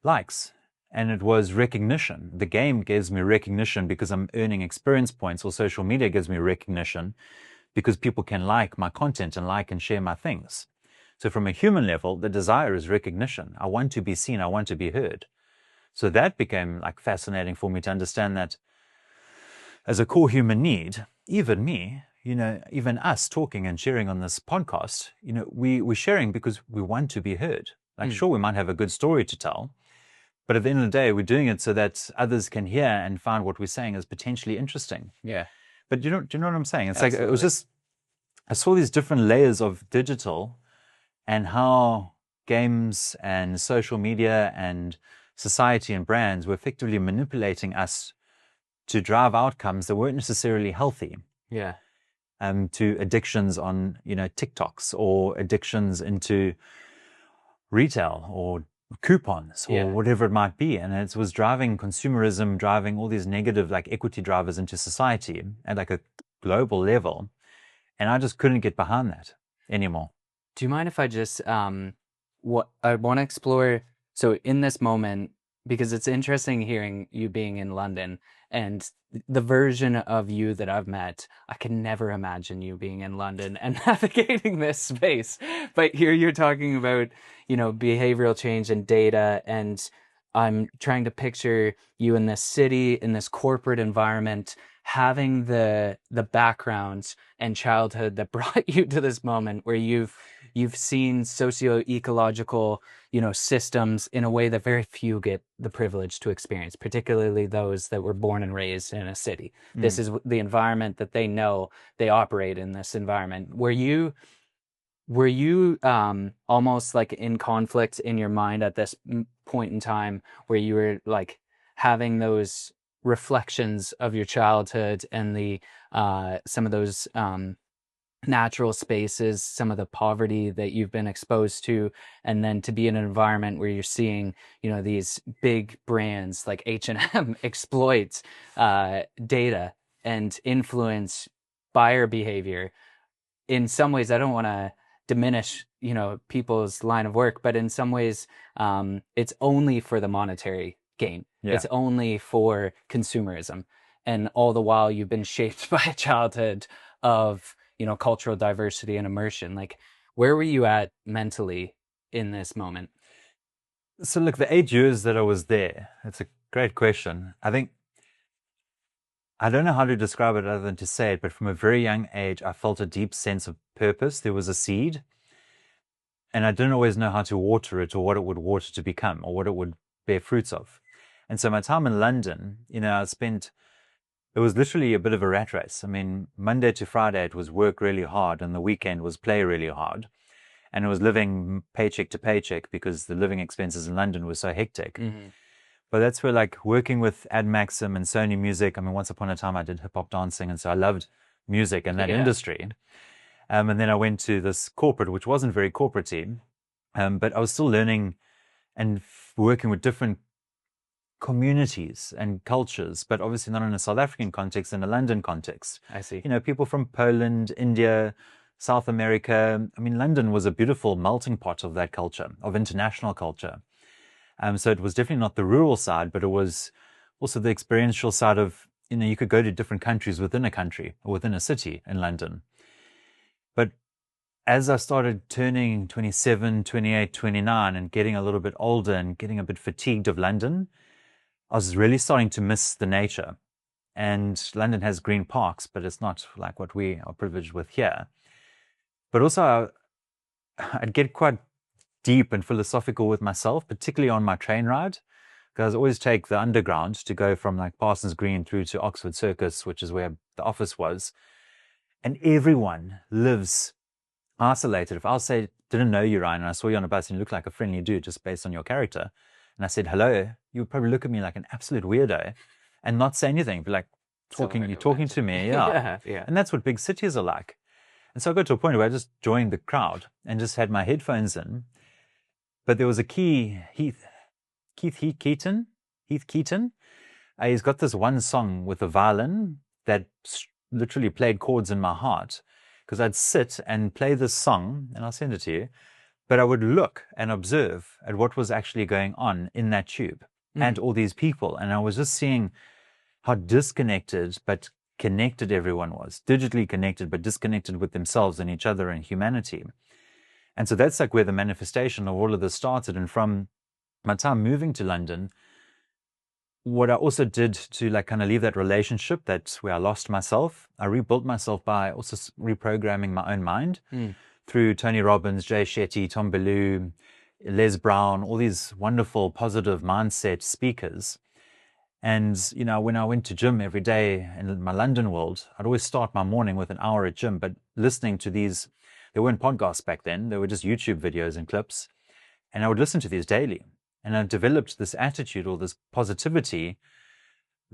likes. And it was recognition. The game gives me recognition because I'm earning experience points, or social media gives me recognition because people can like my content and like and share my things. So from a human level, the desire is recognition. I want to be seen. I want to be heard. So that became like fascinating for me to understand that as a core human need, even me, even us talking and sharing on this podcast, we're sharing because we want to be heard. Like, sure, we might have a good story to tell, but at the end of the day, we're doing it so that others can hear and find what we're saying is potentially interesting. Yeah. But do you know what I'm saying? It's Absolutely. like, it was just, I saw these different layers of digital and how games and social media and society and brands were effectively manipulating us to drive outcomes that weren't necessarily healthy. Yeah. To addictions on, TikToks, or addictions into retail or coupons or whatever it might be. And it was driving consumerism, driving all these negative like equity drivers into society at like a global level. And I just couldn't get behind that anymore. Do you mind if I just, what I want to explore, so in this moment, because it's interesting hearing you being in London and the version of you that I've met, I can never imagine you being in London and navigating this space. But here you're talking about, behavioral change and data, and I'm trying to picture you in this city, in this corporate environment, having the backgrounds and childhood that brought you to this moment where you've seen socio-ecological, systems in a way that very few get the privilege to experience, particularly those that were born and raised in a city. This is the environment that they know. They operate in this environment. Were you almost like in conflict in your mind at this point in time where you were like having those reflections of your childhood and the some of those natural spaces, some of the poverty that you've been exposed to, and then to be in an environment where you're seeing, these big brands like H&M exploit data and influence buyer behavior? In some ways, I don't want to diminish, people's line of work, but in some ways, it's only for the monetary gain. Yeah. It's only for consumerism. And all the while you've been shaped by a childhood of, cultural diversity and immersion. Like, where were you at mentally in this moment? So look, the 8 years that I was there, it's a great question. I think, I don't know how to describe it other than to say it, but from a very young age, I felt a deep sense of purpose. There was a seed, and I didn't always know how to water it or what it would water to become or what it would bear fruits of. And so my time in London, it was literally a bit of a rat race. I mean, Monday to Friday, it was work really hard, and the weekend was play really hard. And it was living paycheck to paycheck because the living expenses in London were so hectic. Mm-hmm. But that's where, like, working with AdMaxim and Sony Music, I mean, once upon a time I did hip-hop dancing, and so I loved music and that industry. And then I went to this corporate, which wasn't very corporate-y, but I was still learning and working with different communities and cultures, but obviously not in a South African context, in a London context. I see. People from Poland, India, South America. I mean, London was a beautiful melting pot of that culture, of international culture. So it was definitely not the rural side, but it was also the experiential side of you could go to different countries within a country or within a city in London. But as I started turning 27, 28, 29 and getting a little bit older and getting a bit fatigued of London, I was really starting to miss the nature. And London has green parks, but it's not like what we are privileged with here. But also, I'd get quite deep and philosophical with myself, particularly on my train ride, because I always take the underground to go from like Parsons Green through to Oxford Circus, which is where the office was. And everyone lives isolated. If I'll say, didn't know you, Ryan, and I saw you on a bus and you look like a friendly dude just based on your character, and I said hello, you would probably look at me like an absolute weirdo and not say anything, be like, you're talking to me, yeah. Yeah. And that's what big cities are like. And so I got to a point where I just joined the crowd and just had my headphones in. But there was a Heath Keaton. He's got this one song with a violin that literally played chords in my heart, because I'd sit and play this song, and I'll send it to you, but I would look and observe at what was actually going on in that tube and all these people. And I was just seeing how disconnected but connected everyone was, digitally connected but disconnected with themselves and each other and humanity. And so that's like where the manifestation of all of this started. And from my time moving to London, what I also did to like kind of leave that relationship that's where I lost myself, I rebuilt myself by also reprogramming my own mind through Tony Robbins, Jay Shetty, Tom Bellew, Les Brown, all these wonderful positive mindset speakers. And, when I went to gym every day in my London world, I'd always start my morning with an hour at gym, but listening to these, there weren't podcasts back then, they were just YouTube videos and clips. And I would listen to these daily. And I developed this attitude or this positivity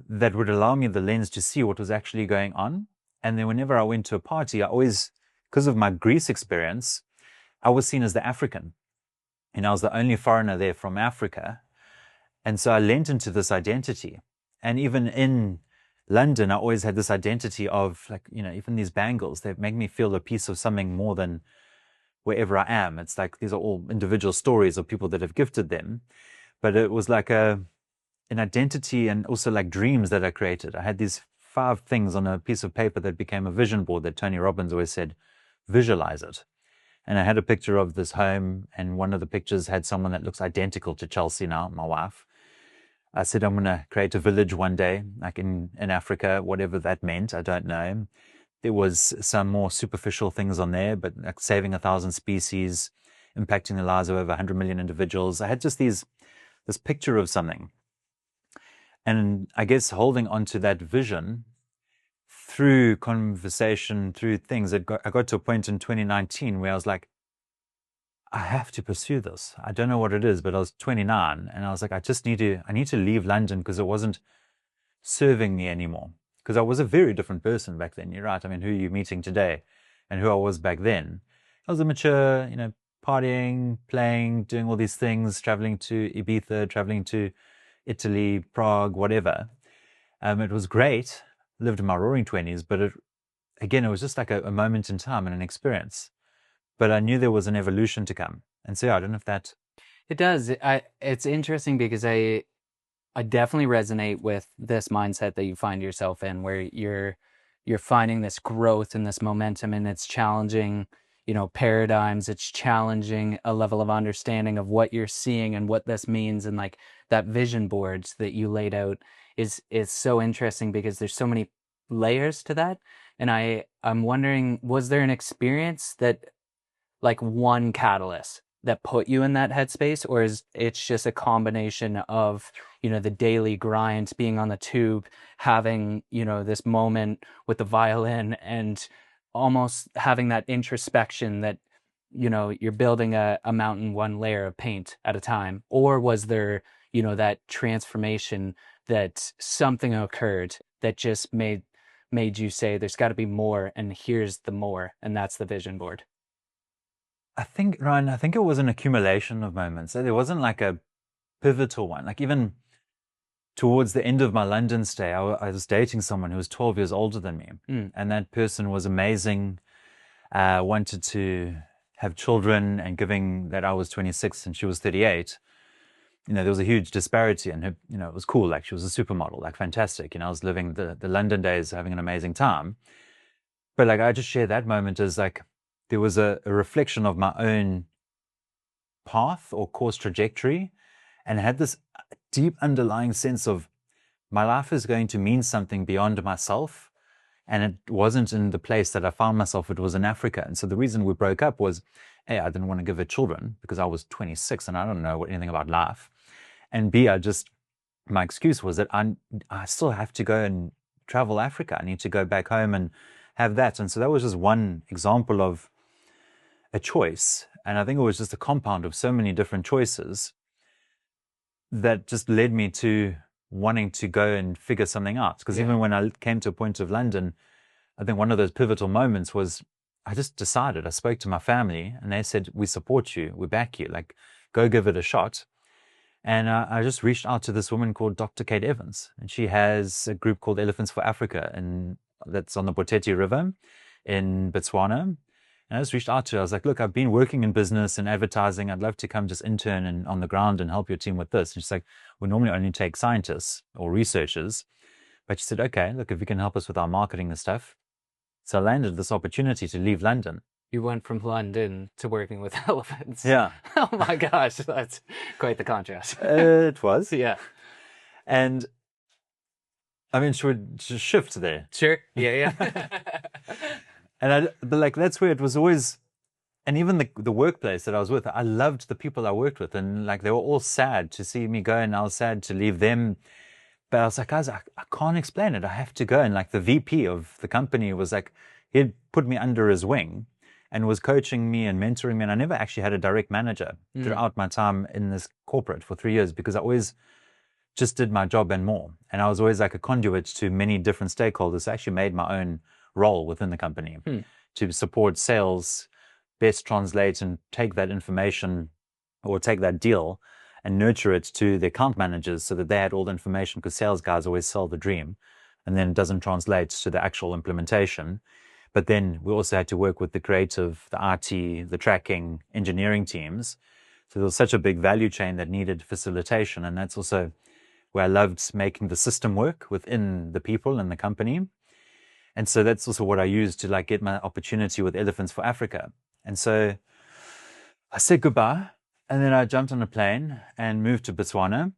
that would allow me the lens to see what was actually going on. And then whenever I went to a party, I always, because of my Greece experience, I was seen as the African. And I was the only foreigner there from Africa. And so I lent into this identity. And even in London, I always had this identity of like, even these bangles, they make me feel a piece of something more than wherever I am. It's like these are all individual stories of people that have gifted them. But it was like an identity and also like dreams that I created. I had these 5 things on a piece of paper that became a vision board that Tony Robbins always said, visualize it. And I had a picture of this home, and one of the pictures had someone that looks identical to Chelsea now, my wife. I said, I'm going to create a village one day, like in Africa, whatever that meant, I don't know. There was some more superficial things on there, but like saving 1,000 species, impacting the lives of over 100 million individuals. I had just this picture of something. And I guess holding on to that vision through conversation, through things, I got to a point in 2019 where I was like, I have to pursue this. I don't know what it is, but I was 29 and I was like, I need to leave London because it wasn't serving me anymore. Because I was a very different person back then. You're right. I mean, who are you meeting today and who I was back then? I was a mature, partying, playing, doing all these things, traveling to Ibiza, traveling to Italy, Prague, whatever. It was great. Lived in my roaring 20s, but it was just like a moment in time and an experience. But I knew there was an evolution to come. And so, I don't know if that... It does. It's interesting because I definitely resonate with this mindset that you find yourself in, where you're finding this growth and this momentum, and it's challenging, paradigms. It's challenging a level of understanding of what you're seeing and what this means. And like that vision boards that you laid out is so interesting because there's so many layers to that. And I'm wondering, was there an experience that, like, one catalyst that put you in that headspace, or is it's just a combination of, the daily grind, being on the tube, having, this moment with the violin, and almost having that introspection that, you're building a mountain one layer of paint at a time? Or was there, that transformation that something occurred that just made you say, there's got to be more, and here's the more, and that's the vision board? I think, Ryan, it was an accumulation of moments. So there wasn't like a pivotal one. Like even towards the end of my London stay, I was dating someone who was 12 years older than me. And that person was amazing, wanted to have children, and giving that I was 26 and she was 38. there was a huge disparity, and it was cool. Like, she was a supermodel, like fantastic. I was living the London days, having an amazing time. But like, I just share that moment as like, there was a reflection of my own path or course trajectory, and I had this deep underlying sense of my life is going to mean something beyond myself. And it wasn't in the place that I found myself, it was in Africa. And so the reason we broke up was, A, I didn't want to give her children because I was 26 and I don't know anything about life. And B, my excuse was that I still have to go and travel Africa. I need to go back home and have that. And so that was just one example of a choice. And I think it was just a compound of so many different choices that just led me to wanting to go and figure something out. Because even when I came to a point of London, I think one of those pivotal moments was I just decided, I spoke to my family and they said, we support you, we back you, like, go give it a shot. And I just reached out to this woman called Dr. Kate Evans, and she has a group called Elephants for Africa, and that's on the Boteti River in Botswana. And I just reached out to her. I was like, look, I've been working in business and advertising. I'd love to come just intern and on the ground and help your team with this. And she's like, we normally only take scientists or researchers. But she said, okay, look, if you can help us with our marketing and stuff. So I landed this opportunity to leave London. You went from London to working with elephants. Yeah. Oh my gosh, that's quite the contrast. It was. Yeah. And I mean, should we just shift there? Sure. Yeah. But like, that's where it was always, and even the workplace that I was with, I loved the people I worked with, and like, they were all sad to see me go, and I was sad to leave them. But I was like, guys, I can't explain it. I have to go. And like, the VP of the company was like, he'd put me under his wing and was coaching me and mentoring me. And I never actually had a direct manager throughout my time in this corporate for 3 years, because I always just did my job and more. And I was always like a conduit to many different stakeholders. I actually made my own role within the company to support sales, best translate and take that information or take that deal and nurture it to the account managers so that they had all the information, because sales guys always sell the dream and then it doesn't translate to the actual implementation. But then we also had to work with the creative, the IT, the tracking, engineering teams. So there was such a big value chain that needed facilitation. And that's also where I loved making the system work within the people and the company. And so that's also what I used to like get my opportunity with Elephants for Africa. And so I said goodbye, and then I jumped on a plane and moved to Botswana.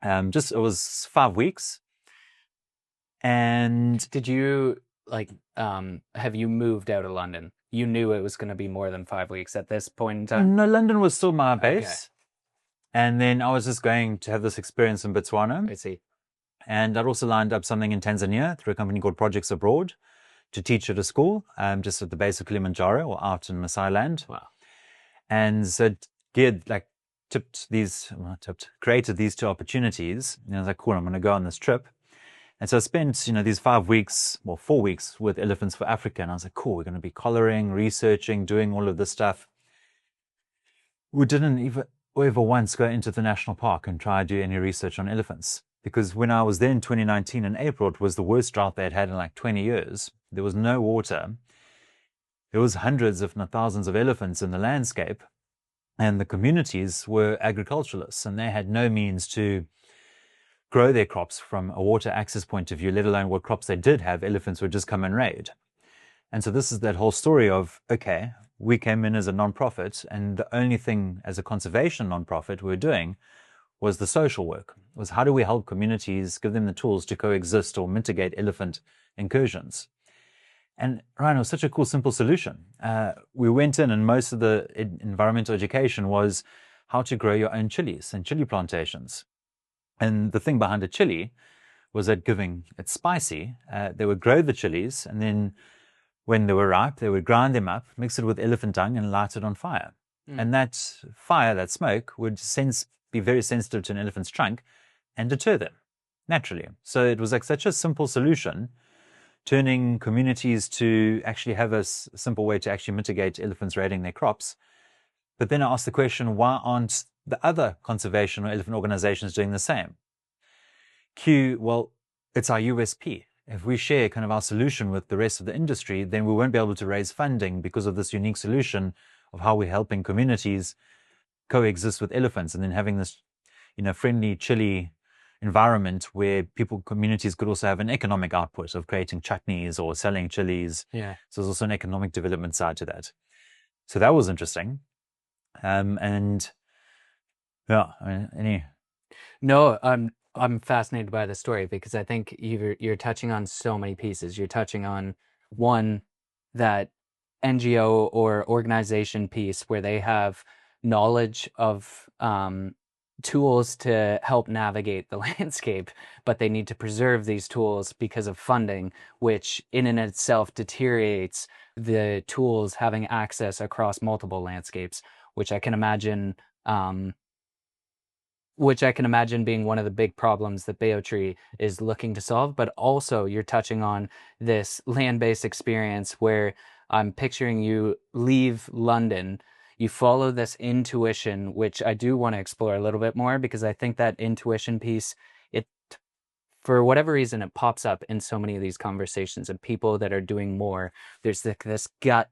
It was 5 weeks. And did you have you moved out of London? You knew it was going to be more than 5 weeks at this point in time? No, London was still my base. Okay. And then I was just going to have this experience in Botswana. I see. And I'd also lined up something in Tanzania through a company called Projects Abroad to teach at a school, just at the base of Kilimanjaro or out in Maasai land. Wow. And so created these two opportunities. And I was like, cool, I'm going to go on this trip. And so I spent, these 4 weeks with Elephants for Africa. And I was like, cool, we're going to be collaring, researching, doing all of this stuff. We didn't ever once go into the national park and try to do any research on elephants. Because when I was there in 2019 in April, it was the worst drought they had had in like 20 years. There was no water. There was hundreds, if not thousands, of elephants in the landscape. And the communities were agriculturalists, and they had no means to grow their crops from a water access point of view, let alone what crops they did have. Elephants would just come and raid. And so this is that whole story of, okay, we came in as a nonprofit, and the only thing as a conservation nonprofit we were doing was the social work, was how do we help communities, give them the tools to coexist or mitigate elephant incursions. And Ryan, it was such a cool, simple solution. We went in, and most of the environmental education was how to grow your own chilies and chili plantations. And the thing behind a chili was that given it's spicy, they would grow the chilies, and then when they were ripe, they would grind them up, mix it with elephant dung, and light it on fire. And that fire, that smoke, would be very sensitive to an elephant's trunk and deter them naturally. So it was like such a simple solution, turning communities to actually have a simple way to actually mitigate elephants raiding their crops. But then I asked the question, why aren't the other conservation or elephant organizations doing the same? Well, it's our USP. If we share kind of our solution with the rest of the industry, then we won't be able to raise funding because of this unique solution of how we're helping communities coexist with elephants, and then having this, friendly, chilly environment where communities could also have an economic output of creating chutneys or selling chilies. Yeah. So there's also an economic development side to that. So that was interesting. And yeah, No, I'm fascinated by the story because I think you're touching on so many pieces. You're touching on one, that NGO or organization piece where they have knowledge of tools to help navigate the landscape, but they need to preserve these tools because of funding, which in and itself deteriorates the tools having access across multiple landscapes, which I can imagine being one of the big problems that Baotree is looking to solve. But also you're touching on this land-based experience where I'm picturing you leave London, you follow this intuition, which I do want to explore a little bit more, because I think that intuition piece, it, for whatever reason, it pops up in so many of these conversations of people that are doing more. There's this gut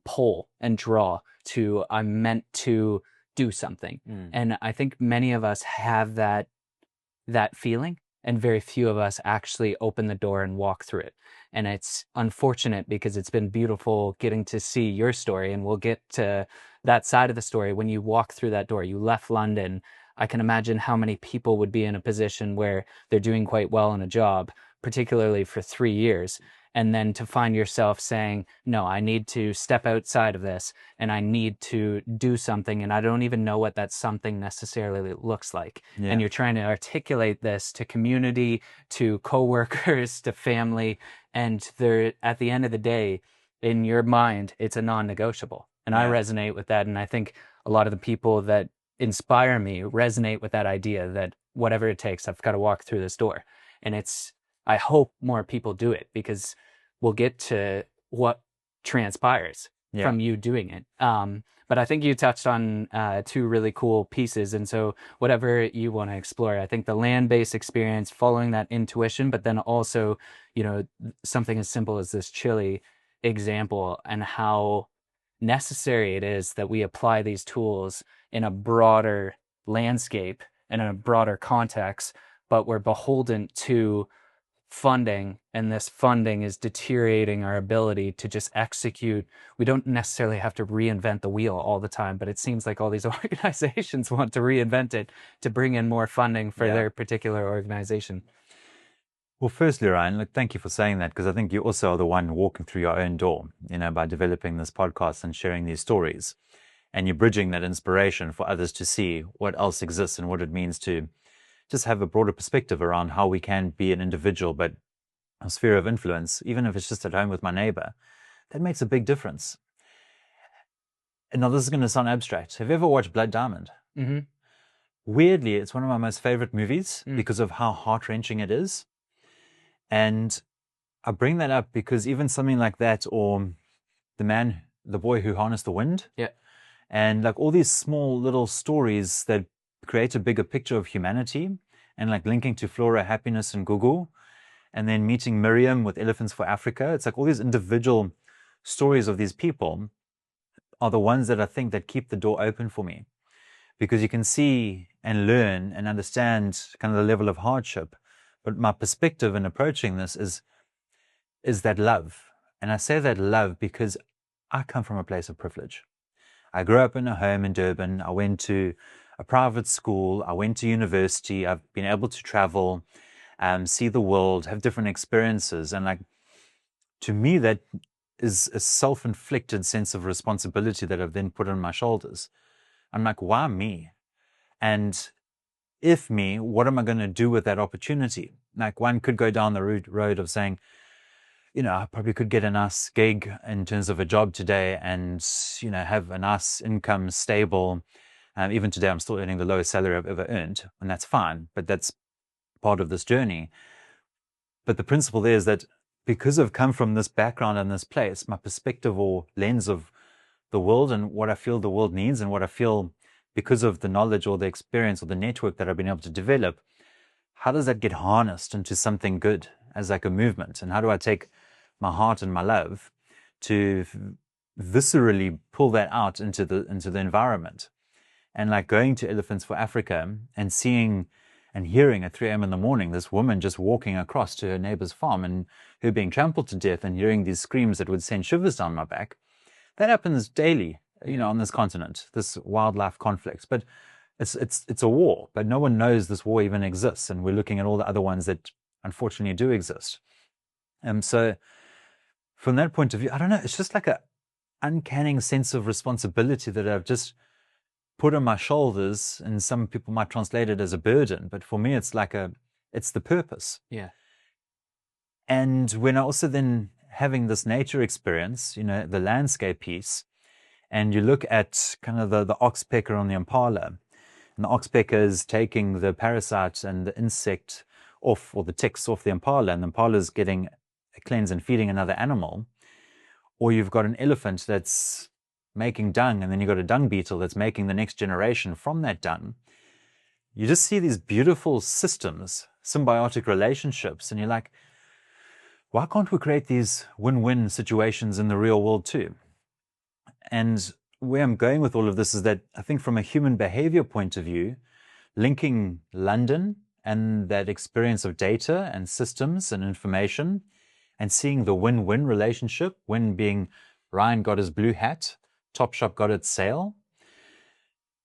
pull and draw to, I'm meant to do something. And I think many of us have that feeling, and very few of us actually open the door and walk through it. And it's unfortunate because it's been beautiful getting to see your story, and we'll get to that side of the story. When you walk through that door, you left London. I can imagine how many people would be in a position where they're doing quite well in a job, particularly for 3 years, and then to find yourself saying, no, I need to step outside of this and I need to do something, and I don't even know what that something necessarily looks like. Yeah. And you're trying to articulate this to community, to coworkers, to family, and they're, at the end of the day, in your mind, it's a non-negotiable. And I resonate with that, and I think a lot of the people that inspire me resonate with that idea that whatever it takes, I've got to walk through this door. And I hope more people do it, because we'll get to what transpires from you doing it. But I think you touched on two really cool pieces. And so whatever you want to explore, I think the land-based experience, following that intuition, but then also, something as simple as this chili example, and how necessary it is that we apply these tools in a broader landscape and in a broader context, but we're beholden to funding, and this funding is deteriorating our ability to just execute. We don't necessarily have to reinvent the wheel all the time, but it seems like all these organizations want to reinvent it to bring in more funding for their particular organization. Well, firstly, Ryan, look, thank you for saying that, because I think you also are the one walking through your own door, by developing this podcast and sharing these stories. And you're bridging that inspiration for others to see what else exists and what it means to just have a broader perspective around how we can be an individual, but a sphere of influence, even if it's just at home with my neighbor. That makes a big difference. And now this is going to sound abstract. Have you ever watched Blood Diamond? Mm-hmm. Weirdly, it's one of my most favorite movies because of how heart-wrenching it is. And I bring that up because even something like that, or the boy who harnessed the wind, and like all these small little stories that create a bigger picture of humanity, and like linking to Flora, Happiness, and Gugu, and then meeting Miriam with Elephants for Africa. It's like all these individual stories of these people are the ones that I think that keep the door open for me, because you can see and learn and understand kind of the level of hardship. But my perspective in approaching this is that love. And I say that love because I come from a place of privilege. I grew up in a home in Durban. I went to a private school. I went to university. I've been able to travel, see the world, have different experiences. And like, to me, that is a self-inflicted sense of responsibility that I've then put on my shoulders. I'm like, why me? And if me, what am I going to do with that opportunity? Like, one could go down the road of saying, I probably could get a nice gig in terms of a job today and, have a nice income, stable. Even today, I'm still earning the lowest salary I've ever earned, and that's fine, but that's part of this journey. But the principle there is that because I've come from this background and this place, my perspective or lens of the world and what I feel the world needs, and what I feel because of the knowledge or the experience or the network that I've been able to develop, how does that get harnessed into something good as like a movement? And how do I take my heart and my love to viscerally pull that out into the environment? And like going to Elephants for Africa and seeing and hearing at 3 a.m. in the morning this woman just walking across to her neighbor's farm and her being trampled to death, and hearing these screams that would send shivers down my back. That happens daily, on this continent, this wildlife conflicts. But it's a war, but no one knows this war even exists, and we're looking at all the other ones that unfortunately do exist. So from that point of view, I don't know, it's just like a uncanny sense of responsibility that I've just put on my shoulders, and some people might translate it as a burden, but for me it's it's the purpose. Yeah. And when I also then having this nature experience, the landscape piece, and you look at kind of the oxpecker on the impala, and the oxpecker is taking the parasite and the insect off, or the ticks off the impala, and the impala is getting a cleanse and feeding another animal. Or you've got an elephant that's making dung, and then you've got a dung beetle that's making the next generation from that dung. You just see these beautiful systems, symbiotic relationships, and you're like, why can't we create these win-win situations in the real world too? And where I'm going with all of this is that I think from a human behavior point of view, linking London and that experience of data and systems and information, and seeing the win-win relationship, win being Ryan got his blue hat, Topshop got its sale,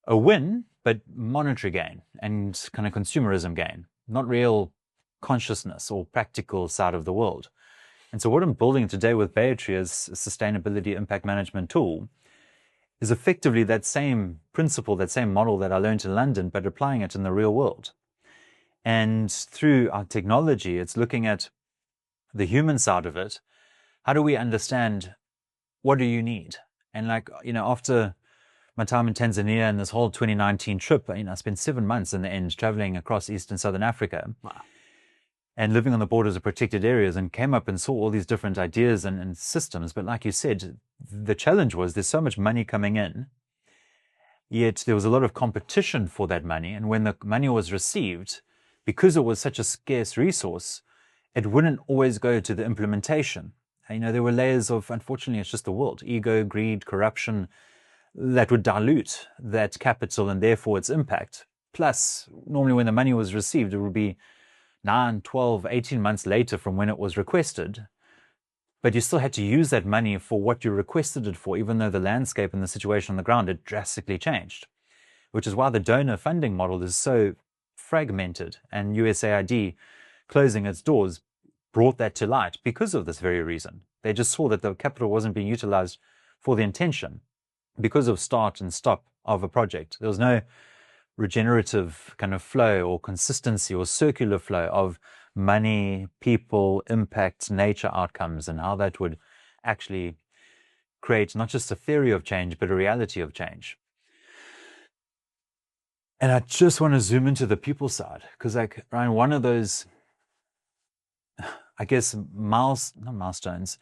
a win, but monetary gain and kind of consumerism gain, not real consciousness or practical side of the world. And so what I'm building today with Baotree as a sustainability impact management tool is effectively that same principle, that same model that I learned in London, but applying it in the real world. And through our technology, it's looking at the human side of it. How do we understand, what do you need? And after my time in Tanzania and this whole 2019 trip, I spent 7 months in the end traveling across East and Southern Africa. Wow. And living on the borders of protected areas, and came up and saw all these different ideas and systems. But like you said, the challenge was there's so much money coming in, yet there was a lot of competition for that money. And when the money was received, because it was such a scarce resource, it wouldn't always go to the implementation. There were layers of, unfortunately, it's just the world, ego, greed, corruption, that would dilute that capital and therefore its impact. Plus, normally when the money was received, it would be 9, 12, 18 months later from when it was requested. But you still had to use that money for what you requested it for, even though the landscape and the situation on the ground had drastically changed, which is why the donor funding model is so fragmented, and USAID closing its doors brought that to light because of this very reason. They just saw that the capital wasn't being utilized for the intention because of start and stop of a project. There was no regenerative kind of flow or consistency or circular flow of money, people, impact, nature outcomes, and how that would actually create not just a theory of change, but a reality of change. And I just want to zoom into the people side, because Ryan, one of those, I guess, not milestones,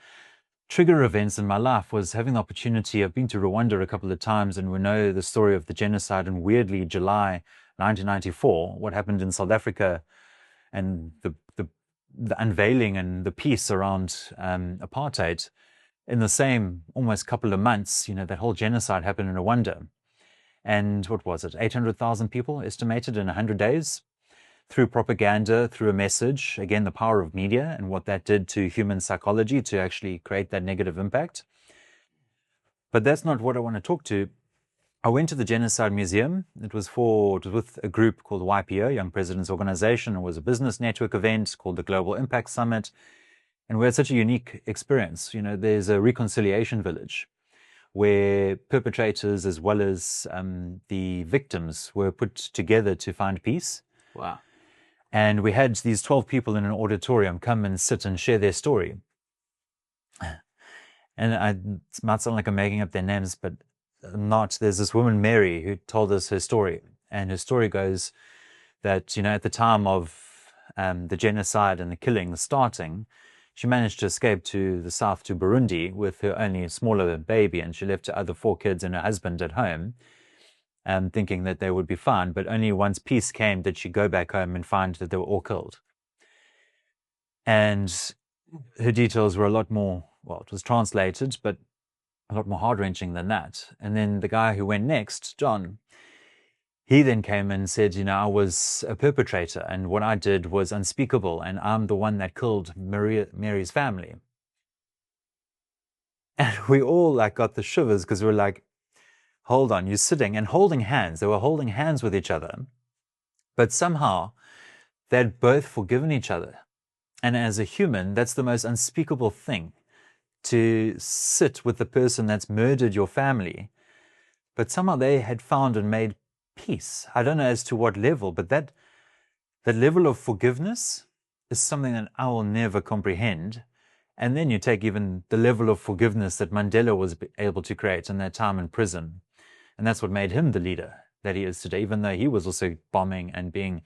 trigger events in my life was having the opportunity. I've been to Rwanda a couple of times, and we know the story of the genocide, and weirdly, July 1994, what happened in South Africa, and the unveiling and the peace around apartheid. In the same almost couple of months, that whole genocide happened in Rwanda. And what was it? 800,000 people estimated in 100 days through propaganda, through a message. Again, the power of media and what that did to human psychology to actually create that negative impact. But that's not what I want to talk to. I went to the Genocide Museum. It was with a group called YPO, Young Presidents Organization. It was a business network event called the Global Impact Summit. And we had such a unique experience. There's a reconciliation village where perpetrators as well as the victims were put together to find peace. Wow. And we had these 12 people in an auditorium come and sit and share their story. And it might sound like I'm making up their names, but not. There's this woman, Mary, who told us her story. And her story goes that, at the time of the genocide and the killing starting, she managed to escape to the south, to Burundi, with her only smaller baby, and she left her other 4 kids and her husband at home, thinking that they would be fine. But only once peace came did she go back home and find that they were all killed. And her details were a lot more, well, it was translated, but a lot more heart-wrenching than that. And then the guy who went next, John, he then came and said, I was a perpetrator and what I did was unspeakable and I'm the one that killed Mary's family. And we all like got the shivers because we were like, hold on, you're sitting and holding hands. They were holding hands with each other, but somehow they'd both forgiven each other. And as a human, that's the most unspeakable thing, to sit with the person that's murdered your family. But somehow they had found and made peace. I don't know as to what level, but that level of forgiveness is something that I will never comprehend. And then you take even the level of forgiveness that Mandela was able to create in that time in prison. And that's what made him the leader that he is today, even though he was also bombing and being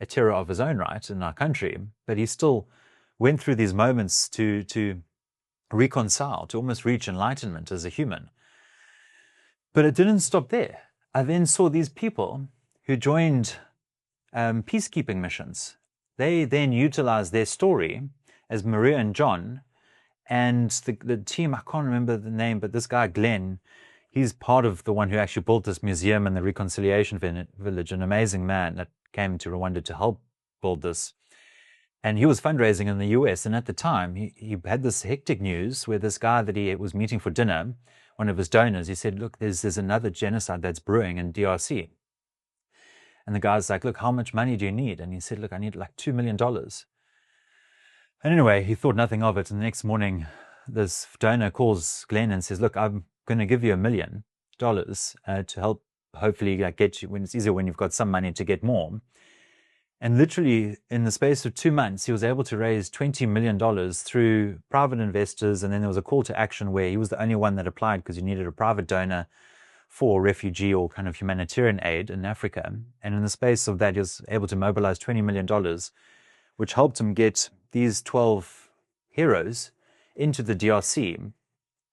a terror of his own right in our country. But he still went through these moments to reconcile, to almost reach enlightenment as a human. But it didn't stop there. I then saw these people who joined peacekeeping missions. They then utilized their story as Maria and John, and the team, I can't remember the name, but this guy, Glenn, he's part of the one who actually built this museum and the Reconciliation Village, an amazing man that came to Rwanda to help build this. And he was fundraising in the US. And at the time, he had this hectic news where this guy that he was meeting for dinner, one of his donors, he said, look, there's another genocide that's brewing in DRC. And the guy's like, look, how much money do you need? And he said, look, I need like $2 million. And anyway, he thought nothing of it. And the next morning, this donor calls Glenn and says, look, I'm going to give you $1 million to help hopefully get you, when it's easier when you've got some money to get more. And literally in the space of 2 months, he was able to raise $20 million through private investors. And then there was a call to action where he was the only one that applied because you needed a private donor for refugee or kind of humanitarian aid in Africa. And in the space of that, he was able to mobilize $20 million, which helped him get these 12 heroes into the DRC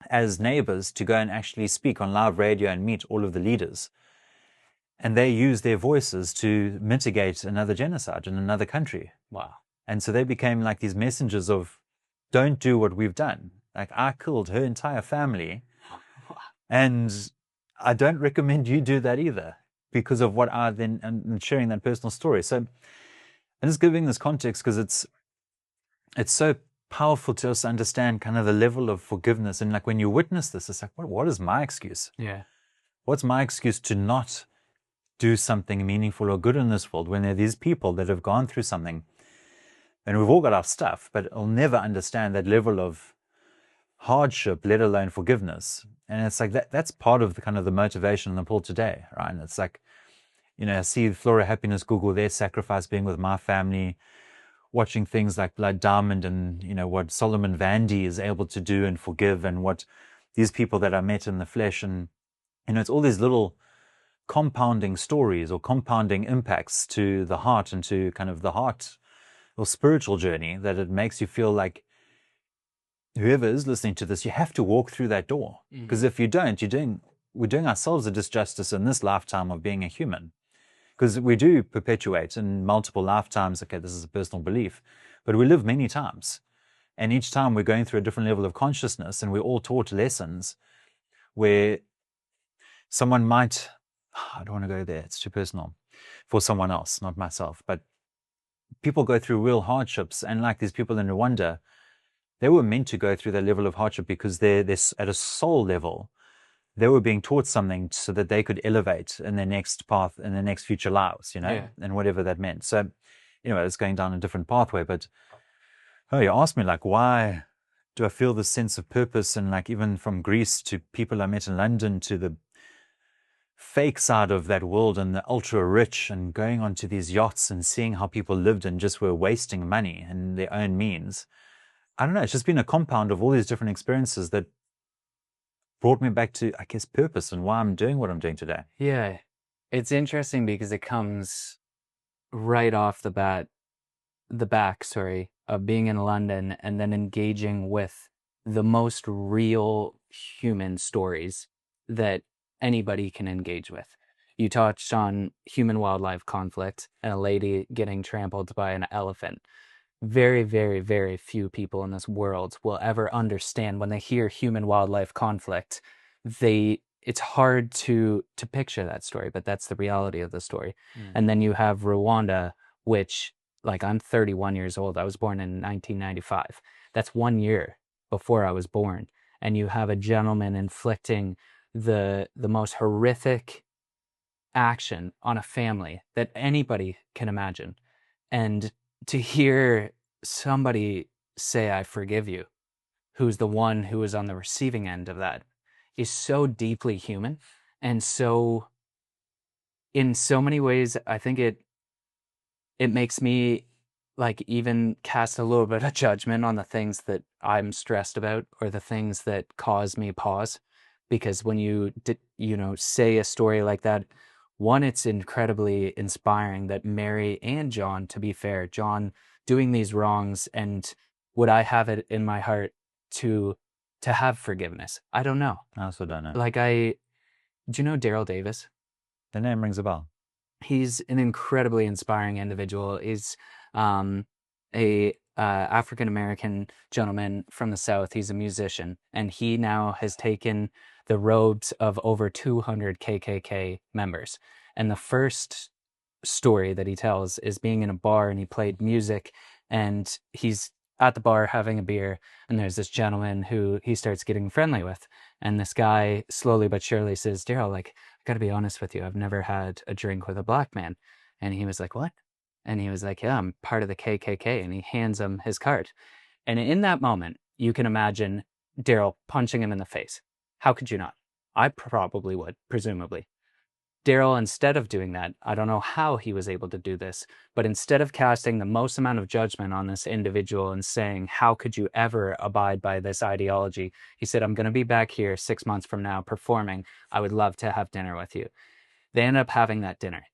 as neighbors to go and actually speak on live radio and meet all of the leaders. And they used their voices to mitigate another genocide in another country. Wow. And so they became like these messengers of, don't do what we've done. Like, I killed her entire family. And I don't recommend you do that either, because of what I then, and sharing that personal story. So I'm just giving this context because it's so powerful to us understand kind of the level of forgiveness. And like when you witness this, it's like, what is my excuse? Yeah. What's my excuse to not do something meaningful or good in this world when there are these people that have gone through something? And we've all got our stuff, but I'll never understand that level of hardship, let alone forgiveness. And it's like that's part of the kind of the motivation and the pull today, right? And it's like, I see Flora Happiness Google their sacrifice being with my family, watching things like Blood Diamond and, what Solomon Vandy is able to do and forgive, and what these people that I met in the flesh. And, it's all these little compounding stories or compounding impacts to the heart and to kind of the heart or spiritual journey that it makes you feel like whoever is listening to this, you have to walk through that door. Because if you don't, we're doing ourselves a disjustice in this lifetime of being a human. Because we do perpetuate in multiple lifetimes, okay, this is a personal belief, but we live many times. And each time we're going through a different level of consciousness, and we're all taught lessons where someone might, I don't want to go there, it's too personal for someone else, not myself, but people go through real hardships. And like these people in Rwanda, they were meant to go through that level of hardship because they're at a soul level. They were being taught something so that they could elevate in their next path, in their next future lives, and whatever that meant. So, it's going down a different pathway. But, you asked me, like, why do I feel this sense of purpose? And like, even from Greece to people I met in London to the fake side of that world and the ultra rich, and going onto these yachts and seeing how people lived and just were wasting money and their own means. I don't know. It's just been a compound of all these different experiences that brought me back to, I guess, purpose and why I'm doing what I'm doing today. Yeah. It's interesting because it comes right off the back, of being in London and then engaging with the most real human stories that anybody can engage with. You touched on human-wildlife conflict and a lady getting trampled by an elephant. Very, very, very few people in this world will ever understand when they hear human-wildlife conflict. They it's hard to picture that story, but that's the reality of the story. Mm. And then you have Rwanda, which, like, I'm 31 years old. I was born in 1995. That's 1 year before I was born. And you have a gentleman inflicting the most horrific action on a family that anybody can imagine. And to hear somebody say, I forgive you, who's the one who is on the receiving end of that, is so deeply human. And so, in so many ways, I think it makes me, like, even cast a little bit of judgment on the things that I'm stressed about or the things that cause me pause. Because when you say a story like that, one, it's incredibly inspiring that Mary and John, to be fair, John doing these wrongs, and would I have it in my heart to have forgiveness? I don't know. I also don't know. Like, do you know Daryl Davis? The name rings a bell. He's an incredibly inspiring individual. He's a African-American gentleman from the South. He's a musician, and he now has taken the robes of over 200 KKK members. And the first story that he tells is being in a bar, and he played music, and he's at the bar having a beer, and there's this gentleman who he starts getting friendly with. And this guy slowly but surely says, Daryl, like, I gotta be honest with you, I've never had a drink with a black man. And he was like, what? And he was like, yeah, I'm part of the KKK. And he hands him his card. And in that moment, you can imagine Daryl punching him in the face. How could you not? I probably would, presumably. Daryl, instead of doing that, I don't know how he was able to do this, but instead of casting the most amount of judgment on this individual and saying, how could you ever abide by this ideology? He said, I'm going to be back here 6 months from now performing. I would love to have dinner with you. They end up having that dinner.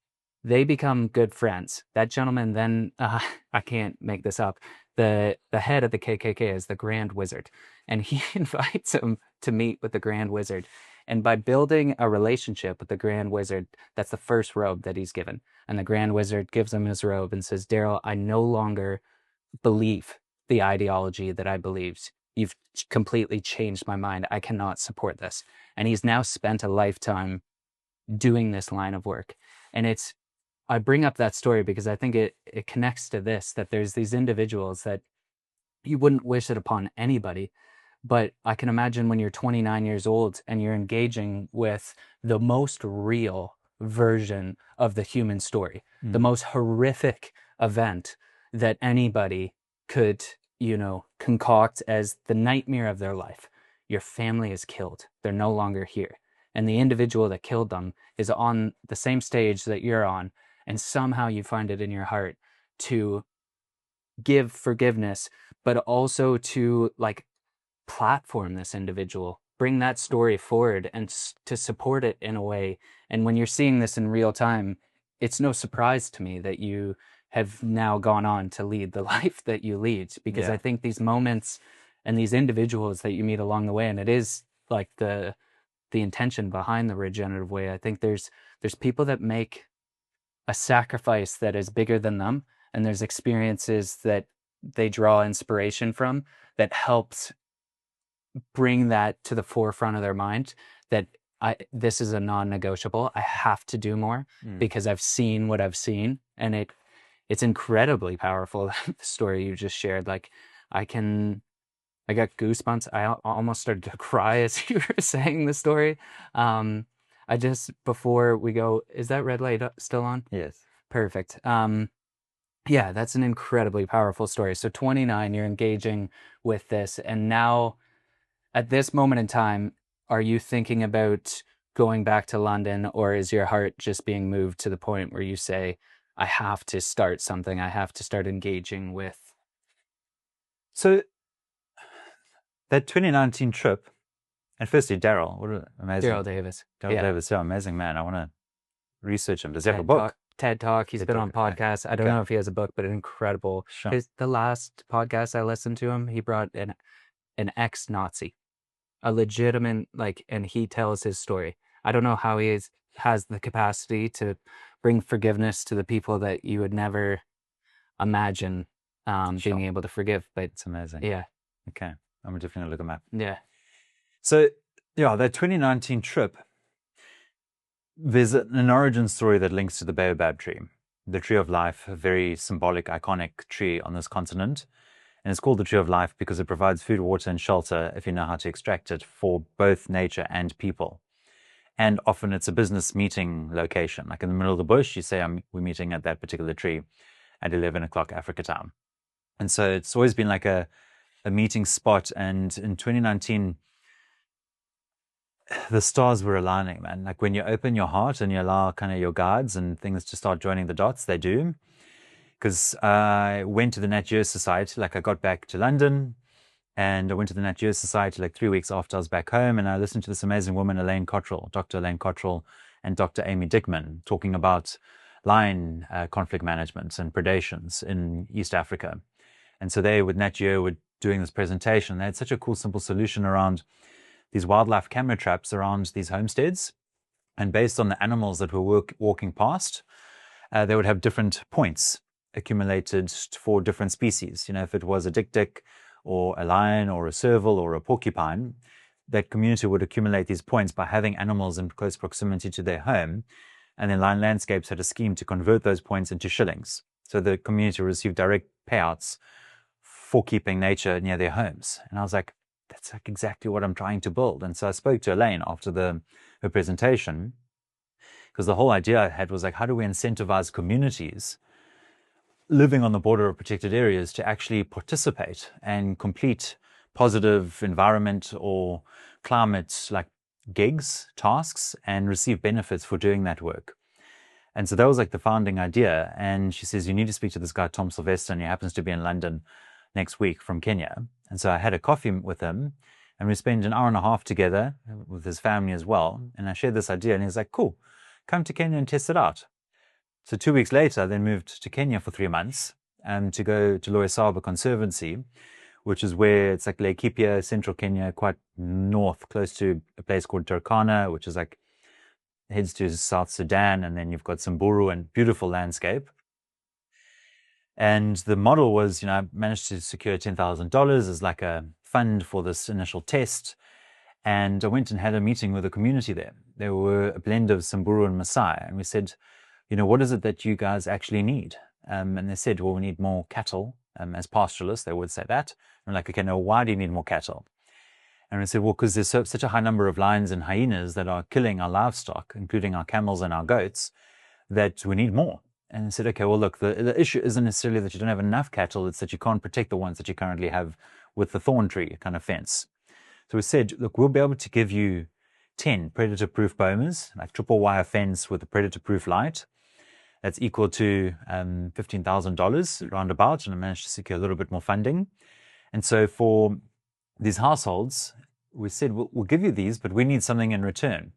They become good friends. That gentleman then, I can't make this up, the head of the KKK is the Grand Wizard, and he invites him to meet with the Grand Wizard. And by building a relationship with the Grand Wizard, that's the first robe that he's given. And the Grand Wizard gives him his robe and says, Daryl, I no longer believe the ideology that I believed. You've completely changed my mind. I cannot support this. And he's now spent a lifetime doing this line of work. And I bring up that story because I think it connects to this, that there's these individuals that you wouldn't wish it upon anybody. But I can imagine when you're 29 years old and you're engaging with the most real version of the human story, the most horrific event that anybody could, concoct as the nightmare of their life. Your family is killed. They're no longer here. And the individual that killed them is on the same stage that you're on. And somehow you find it in your heart to give forgiveness, but also to, like, platform this individual, bring that story forward and to support it in a way. And when you're seeing this in real time, it's no surprise to me that you have now gone on to lead the life that you lead, because I think these moments and these individuals that you meet along the way, and it is like the intention behind the Regenerative Way, I think there's people that make a sacrifice that is bigger than them, and there's experiences that they draw inspiration from that helps bring that to the forefront of their mind, that this is a non-negotiable. I have to do more because I've seen what I've seen, and it's incredibly powerful. The story you just shared, like, I got goosebumps. I almost started to cry as you were saying the story. Before we go, is that red light still on? Yes. Perfect. Yeah, that's an incredibly powerful story. So 29, you're engaging with this, and now, at this moment in time, are you thinking about going back to London, or is your heart just being moved to the point where you say, I have to start something, I have to start engaging with? So that 2019 trip, and firstly, Daryl, what an amazing. Daryl Davis. Daryl Davis, yeah, amazing man. I want to research him. Does he have a book? TED Talk. He's been on podcasts. I don't know if he has a book, but incredible. Sure. The last podcast I listened to him, he brought an ex-Nazi, a legitimate, and he tells his story. I don't know how he has the capacity to bring forgiveness to the people that you would never imagine being able to forgive, but it's amazing. Yeah. Okay. I'm definitely going to look him up. Yeah. So, yeah, that 2019 trip, there's an origin story that links to the Baobab tree, the tree of life, a very symbolic, iconic tree on this continent. And it's called the tree of life because it provides food, water, and shelter, if you know how to extract it, for both nature and people. And often it's a business meeting location. Like in the middle of the bush, you say, we're meeting at that particular tree at 11 o'clock Africa time. And so it's always been like a meeting spot. And in 2019, the stars were aligning, man. Like when you open your heart and you allow kind of your guides and things to start joining the dots, they do. Because I went to the Nat Geo Society, like I got back to London and I went to the Nat Geo Society like 3 weeks after I was back home, and I listened to this amazing woman, Dr. Elaine Cottrell, and Dr. Amy Dickman talking about lion conflict management and predations in East Africa. And so they, with Nat Geo, were doing this presentation. They had such a cool, simple solution around these wildlife camera traps around these homesteads. And based on the animals that were walking past, they would have different points accumulated for different species. You know, if it was a dik-dik or a lion or a serval or a porcupine, that community would accumulate these points by having animals in close proximity to their home. And then Lion Landscapes had a scheme to convert those points into shillings. So the community received direct payouts for keeping nature near their homes. And I was like, that's like exactly what I'm trying to build. And so I spoke to Elaine after her presentation, because the whole idea I had was like, how do we incentivize communities living on the border of protected areas to actually participate and complete positive environment or climate like gigs, tasks, and receive benefits for doing that work. And so that was like the founding idea. And she says, you need to speak to this guy, Tom Sylvester, and he happens to be in London next week from Kenya. And so I had a coffee with him and we spent an hour and a half together with his family as well. And I shared this idea and he's like, cool, come to Kenya and test it out. So 2 weeks later, I then moved to Kenya for 3 months to go to Loyasaba Conservancy, which is where it's like Laikipia, central Kenya, quite north, close to a place called Turkana, which is like heads to South Sudan. And then you've got Samburu and beautiful landscape. And the model was, I managed to secure $10,000 as like a fund for this initial test. And I went and had a meeting with the community there. There were a blend of Samburu and Maasai. And we said, what is it that you guys actually need? And they said, well, we need more cattle. As pastoralists, they would say that. And we're like, okay, no, why do you need more cattle? And we said, well, because there's such a high number of lions and hyenas that are killing our livestock, including our camels and our goats, that we need more. And they said, okay, well, look, the issue isn't necessarily that you don't have enough cattle, it's that you can't protect the ones that you currently have with the thorn tree kind of fence. So we said, look, we'll be able to give you 10 predator-proof bomas, like triple wire fence with a predator-proof light. That's equal to $15,000 roundabout, and I managed to secure a little bit more funding. And so for these households, we said, we'll give you these, but we need something in return.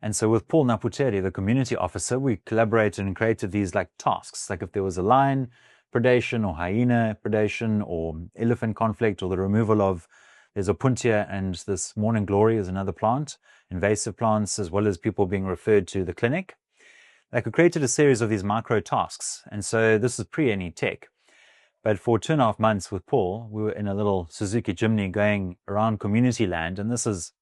And so with Paul Naputeri, the community officer, we collaborated and created these like tasks. Like if there was a lion predation or hyena predation or elephant conflict or the removal of, there's opuntia and this morning glory is another plant, invasive plants, as well as people being referred to the clinic. Like we created a series of these micro tasks. And so this is pre any tech. But for 2.5 months with Paul, we were in a little Suzuki Jimny going around community land. And this is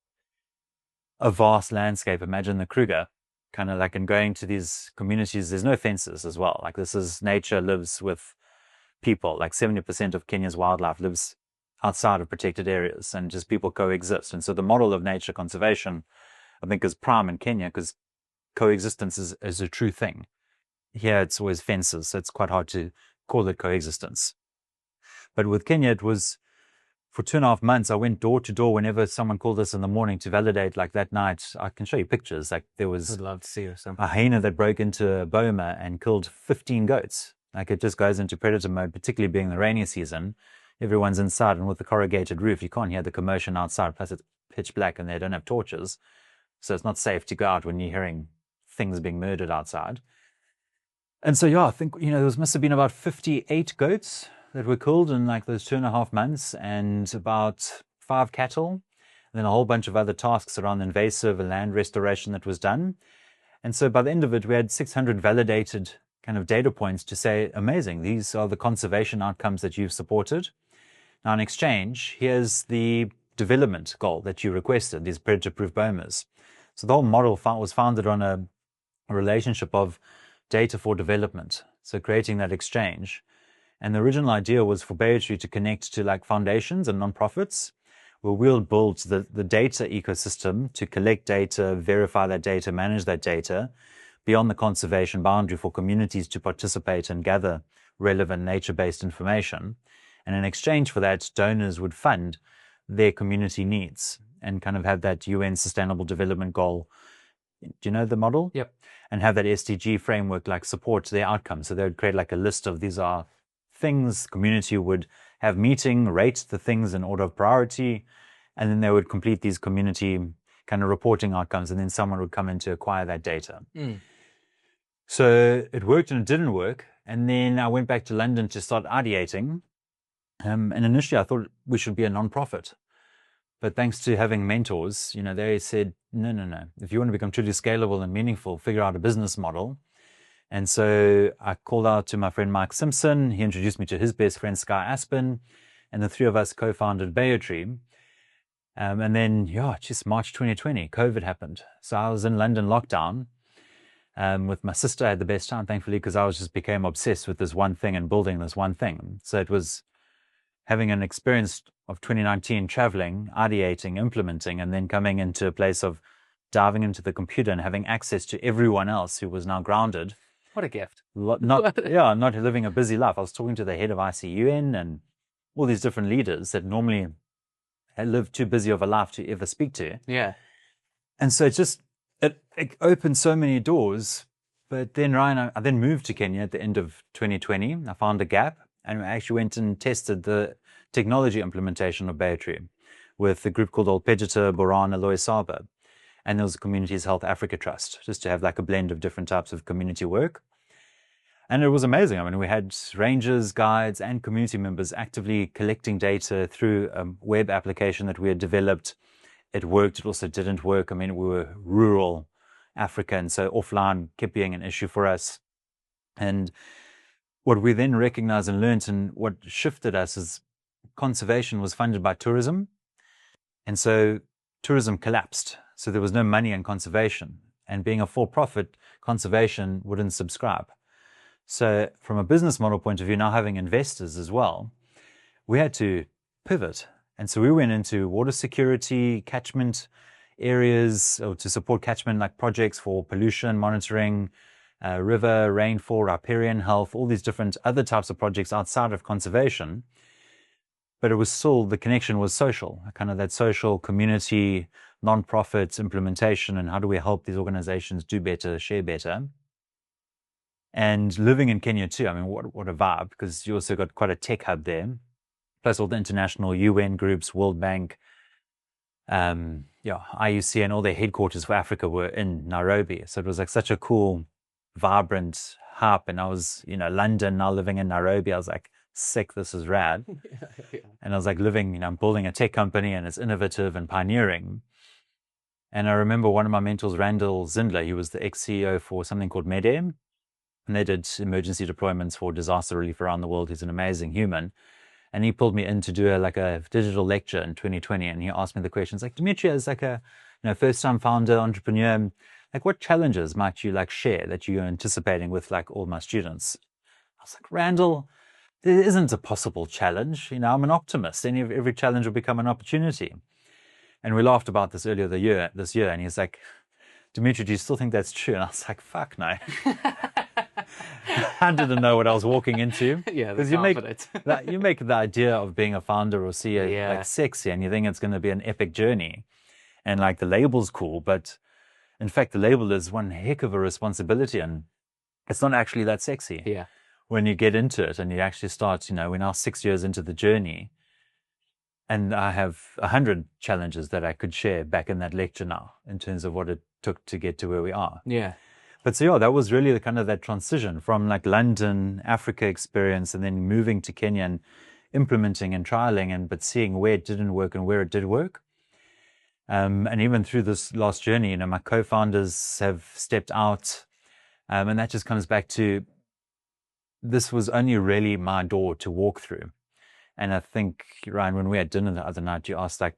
a vast landscape. Imagine the Kruger, kind of like, and going to these communities, there's no fences as well. Like this is nature lives with people. Like 70% of Kenya's wildlife lives outside of protected areas and just people coexist. And so the model of nature conservation, I think, is prime in Kenya because coexistence is a true thing. Here it's always fences, so it's quite hard to call it coexistence. But with Kenya, it was for 2.5 months, I went door to door whenever someone called us in the morning to validate. Like that night, I can show you pictures. Like there was I'd love to see or something. A hyena that broke into a boma and killed 15 goats. Like it just goes into predator mode, particularly being the rainy season. Everyone's inside, and with the corrugated roof, you can't hear the commotion outside. Plus it's pitch black and they don't have torches. So it's not safe to go out when you're hearing things being murdered outside. And so, I think, there must have been about 58 goats that were killed in like those 2.5 months, and about 5 cattle, and then a whole bunch of other tasks around invasive and land restoration that was done. And so by the end of it, we had 600 validated kind of data points to say, amazing, these are the conservation outcomes that you've supported. Now in exchange, here's the development goal that you requested, these predator-proof bomas. So the whole model was founded on a a relationship of data for development. So creating that exchange. And the original idea was for Baotree to connect to like foundations and nonprofits, where we'll build the data ecosystem to collect data, verify that data, manage that data beyond the conservation boundary for communities to participate and gather relevant nature-based information. And in exchange for that, donors would fund their community needs and kind of have that UN Sustainable Development Goal. Do you know the model? Yep. And have that SDG framework like support their outcomes. So they would create like a list of these are things. Community would have meeting, rate the things in order of priority, and then they would complete these community kind of reporting outcomes, and then someone would come in to acquire that data. So it worked and it didn't work. And then I went back to London to start ideating. And initially I thought we should be a non-profit. But thanks to having mentors, they said, no. If you want to become truly scalable and meaningful, figure out a business model. And so I called out to my friend Mike Simpson. He introduced me to his best friend, Sky Aspen. And the three of us co-founded Baotree. And then, March 2020, COVID happened. So I was in London lockdown with my sister. I had the best time, thankfully, because I just became obsessed with this one thing and building this one thing. So it was having an experience of 2019, traveling, ideating, implementing, and then coming into a place of diving into the computer and having access to everyone else who was now grounded. What a gift. Not living a busy life. I was talking to the head of ICUN and all these different leaders that normally live too busy of a life to ever speak to. Yeah. And so it opened so many doors. But then, Ryan, I then moved to Kenya at the end of 2020. I found a gap and I actually went and tested the technology implementation of Baotree with a group called Olpejita, Boran, Aloy Saba. And there was a Communities Health Africa Trust, just to have like a blend of different types of community work. And it was amazing. I mean, we had rangers, guides, and community members actively collecting data through a web application that we had developed. It worked. It also didn't work. I mean, we were rural Africa, and so offline kept being an issue for us. And what we then recognized and learned, and what shifted us, is conservation was funded by tourism. And so tourism collapsed. So there was no money in conservation. And being a for-profit, conservation wouldn't subscribe. So from a business model point of view, now having investors as well, we had to pivot. And so we went into water security, catchment areas, or to support catchment like projects for pollution monitoring, river, rainfall, riparian health, all these different other types of projects outside of conservation. But it was still, the connection was social, kind of that social community, non-profit implementation, and how do we help these organizations do better, share better. And living in Kenya too, I mean, what a vibe, because you also got quite a tech hub there, plus all the international UN groups, World Bank, IUC, and all their headquarters for Africa were in Nairobi. So it was like such a cool, vibrant hub. And I was, London, now living in Nairobi. I was like, sick, this is rad. Yeah. And I was like living, I'm building a tech company and it's innovative and pioneering. And I remember one of my mentors, Randall Zindler, he was the ex-CEO for something called MedAir. And they did emergency deployments for disaster relief around the world. He's an amazing human. And he pulled me in to do a digital lecture in 2020. And he asked me the questions like, Dimitri, as like a first-time founder, entrepreneur, like what challenges might you like share that you're anticipating with like all my students? I was like, Randall, there isn't a possible challenge. I'm an optimist. Every challenge will become an opportunity. And we laughed about this earlier this year. And he's like, Dimitri, do you still think that's true? And I was like, fuck no. I didn't know what I was walking into. Yeah, because you make the idea of being a founder or CEO like sexy, and you think it's going to be an epic journey, and like the label's cool, but in fact the label is one heck of a responsibility, and it's not actually that sexy. Yeah. When you get into it and you actually start, we're now 6 years into the journey, and I have 100 challenges that I could share back in that lecture now in terms of what it took to get to where we are. Yeah. But so that was really the kind of that transition from like London, Africa experience, and then moving to Kenya and implementing and trialing, but seeing where it didn't work and where it did work. And even through this last journey, my co-founders have stepped out, and that just comes back to this was only really my door to walk through. And I think, Ryan, when we had dinner the other night, you asked like,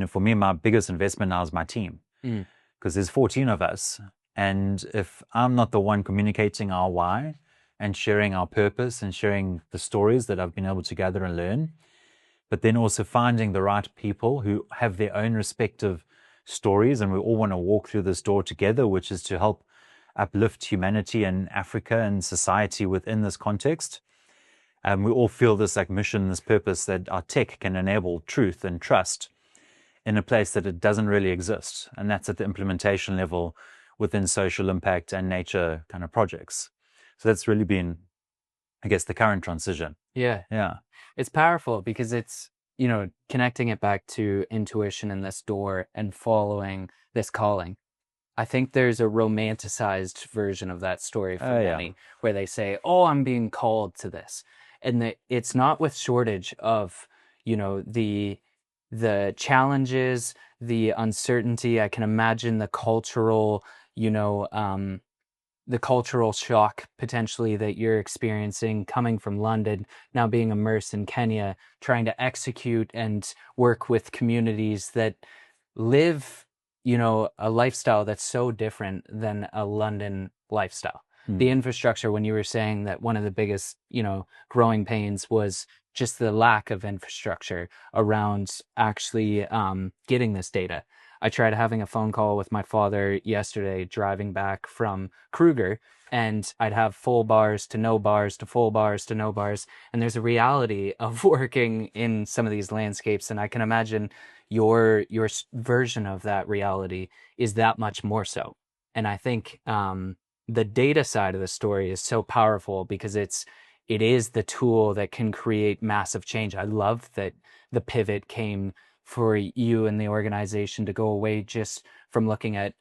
for me, my biggest investment now is my team, because there's 14 of us. And if I'm not the one communicating our why and sharing our purpose and sharing the stories that I've been able to gather and learn, but then also finding the right people who have their own respective stories, and we all want to walk through this door together, which is to help uplift humanity and Africa and society within this context. We all feel this like mission, this purpose that our tech can enable truth and trust in a place that it doesn't really exist. And that's at the implementation level within social impact and nature kind of projects. So that's really been, I guess, the current transition. Yeah. Yeah. It's powerful because it's, connecting it back to intuition and this door and following this calling. I think there's a romanticized version of that story for many, where they say, "Oh, I'm being called to this," and it's not with shortage of, the challenges, the uncertainty. I can imagine the cultural shock potentially that you're experiencing coming from London, now being immersed in Kenya, trying to execute and work with communities that live, a lifestyle that's so different than a London lifestyle. The infrastructure, when you were saying that one of the biggest, growing pains was just the lack of infrastructure around actually getting this data. I tried having a phone call with my father yesterday, driving back from Kruger, and I'd have full bars to no bars to full bars to no bars. And there's a reality of working in some of these landscapes. And I can imagine your version of that reality is that much more so. And I think the data side of the story is so powerful because it is the tool that can create massive change. I love that the pivot came for you and the organization to go away just from looking at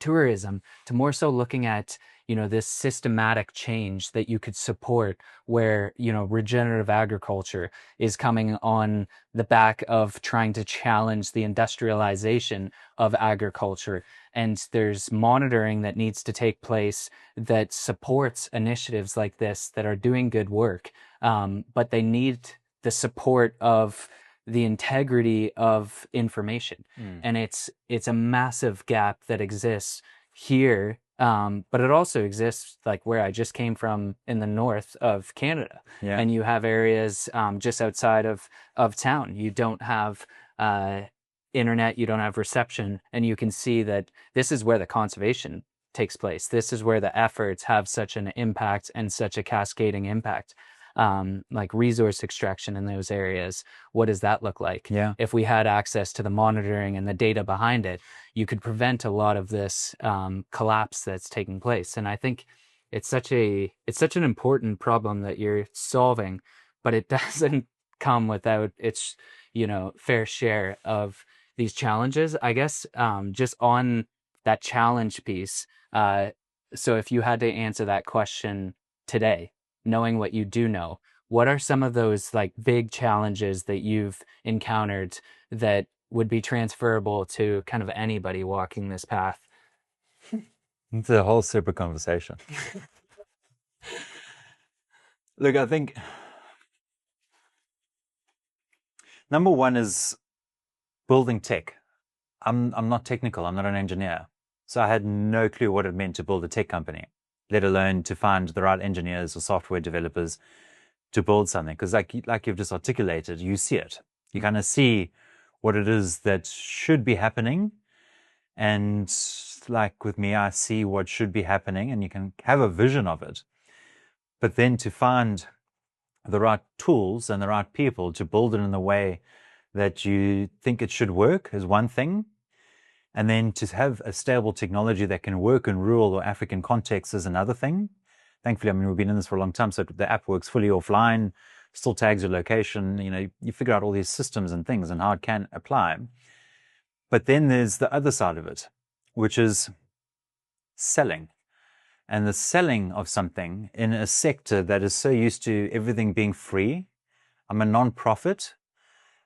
tourism to more so looking at, this systematic change that you could support where, regenerative agriculture is coming on the back of trying to challenge the industrialization of agriculture. And there's monitoring that needs to take place that supports initiatives like this that are doing good work. But they need the support of the integrity of information. And it's a massive gap that exists here. But it also exists like where I just came from in the north of Canada. Yeah. And you have areas just outside of town. You don't have internet, you don't have reception, and you can see that this is where the conservation takes place. This is where the efforts have such an impact and such a cascading impact. Like resource extraction in those areas. What does that look like? Yeah. If we had access to the monitoring and the data behind it, you could prevent a lot of this collapse that's taking place. And I think it's such an important problem that you're solving, but it doesn't come without its, fair share of these challenges. I guess just on that challenge piece. So if you had to answer that question today, knowing what you do know, what are some of those like big challenges that you've encountered that would be transferable to kind of anybody walking this path? It's a whole separate conversation. Look, I think number one is building tech. I'm not technical. I'm not an engineer. So I had no clue what it meant to build a tech company, let alone to find the right engineers or software developers to build something. Because like you've just articulated, you see it. You kind of see what it is that should be happening. And like with me, I see what should be happening and you can have a vision of it. But then to find the right tools and the right people to build it in the way that you think it should work is one thing. And then to have a stable technology that can work in rural or African contexts is another thing. Thankfully, we've been in this for a long time, so the app works fully offline, still tags your location. You figure out all these systems and things and how it can apply. But then there's the other side of it, which is selling. And the selling of something in a sector that is so used to everything being free. I'm a non-profit.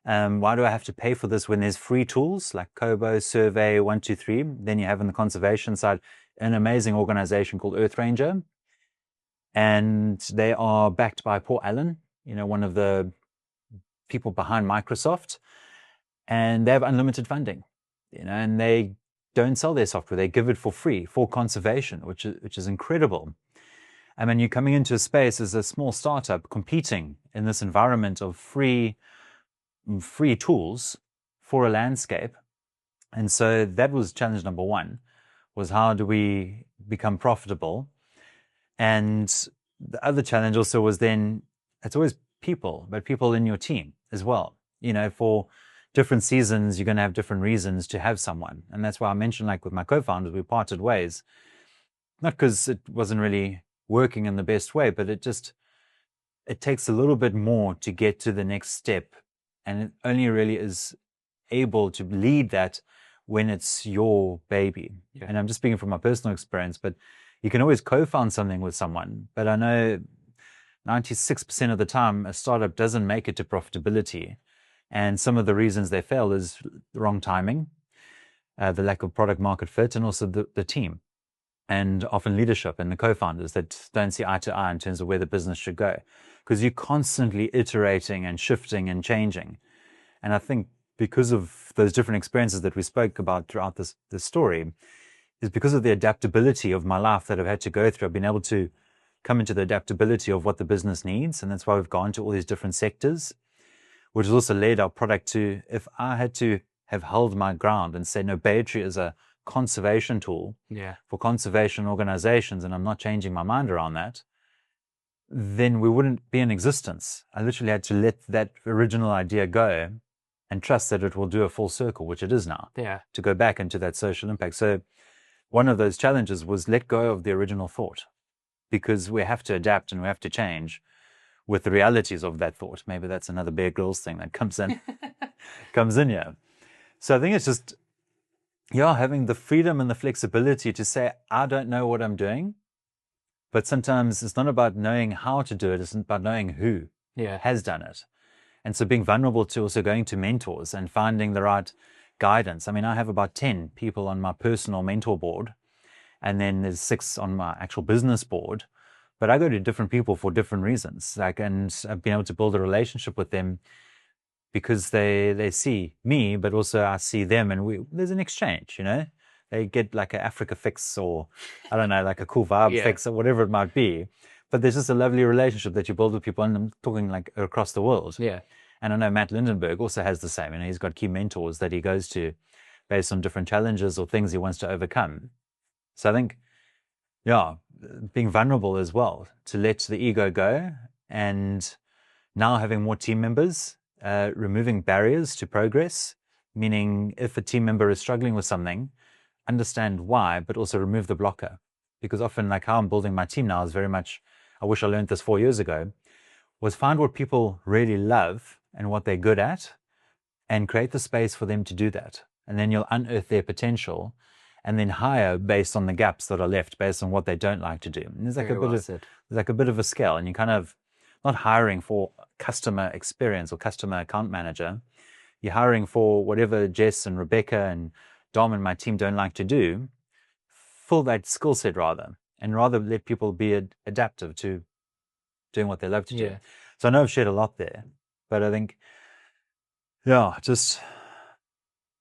Why do I have to pay for this when there's free tools like Kobo, Survey, 123? Then you have on the conservation side an amazing organization called Earth Ranger. And they are backed by Paul Allen, one of the people behind Microsoft. And they have unlimited funding, and they don't sell their software. They give it for free for conservation, which is incredible. And when you're coming into a space as a small startup competing in this environment of free tools for a landscape. And so that was challenge number one, was how do we become profitable? And the other challenge also was then, it's always people, but people in your team as well. You know, for different seasons, you're going to have different reasons to have someone. And that's why I mentioned, like with my co-founders, we parted ways, not because it wasn't really working in the best way, but it takes a little bit more to get to the next step. And it only really is able to lead that when it's your baby. Yeah. And I'm just speaking from my personal experience, but you can always co-found something with someone. But I know 96% of the time, a startup doesn't make it to profitability. And some of the reasons they fail is the wrong timing, the lack of product market fit, and also the team. And often leadership and the co-founders that don't see eye to eye in terms of where the business should go. Because you're constantly iterating and shifting and changing. And I think because of those different experiences that we spoke about throughout this story, is because of the adaptability of my life that I've had to go through. I've been able to come into the adaptability of what the business needs. And that's why we've gone to all these different sectors, which has also led our product to, if I had to have held my ground and say, no, Baotree is a conservation tool for conservation organizations, and I'm not changing my mind around that, then we wouldn't be in existence. I literally had to let that original idea go and trust that it will do a full circle, which it is now, to go back into that social impact. So one of those challenges was let go of the original thought, because we have to adapt and we have to change with the realities of that thought. Maybe that's another Bear Grylls thing that comes in here. So I think it's just, having the freedom and the flexibility to say, I don't know what I'm doing. But sometimes it's not about knowing how to do it. It's about knowing who has done it. And so being vulnerable to also going to mentors and finding the right guidance. I mean, I have about 10 people on my personal mentor board, and then there's 6 on my actual business board. But I go to different people for different reasons. And I've been able to build a relationship with them because they see me, but also I see them, and there's an exchange, They get like an Africa fix, or I don't know, like a cool vibe fix, or whatever it might be. But there's just a lovely relationship that you build with people, and I'm talking like across the world. Yeah. And I know Matt Lindenberg also has the same. He's got key mentors that he goes to based on different challenges or things he wants to overcome. So I think, being vulnerable as well, to let the ego go, and now having more team members, removing barriers to progress, meaning if a team member is struggling with something, understand why, but also remove the blocker. Because often, like how I'm building my team now is very much, I wish I learned this 4 years ago, was find what people really love and what they're good at, and create the space for them to do that. And then you'll unearth their potential, and then hire based on the gaps that are left, based on what they don't like to do. And there's like a bit of a scale, and you kind of not hiring for customer experience or customer account manager. You're hiring for whatever Jess and Rebecca and Dom and my team don't like to do. Fill that skill set and rather let people be adaptive to doing what they love to do. So I know I've shared a lot there, but I think, just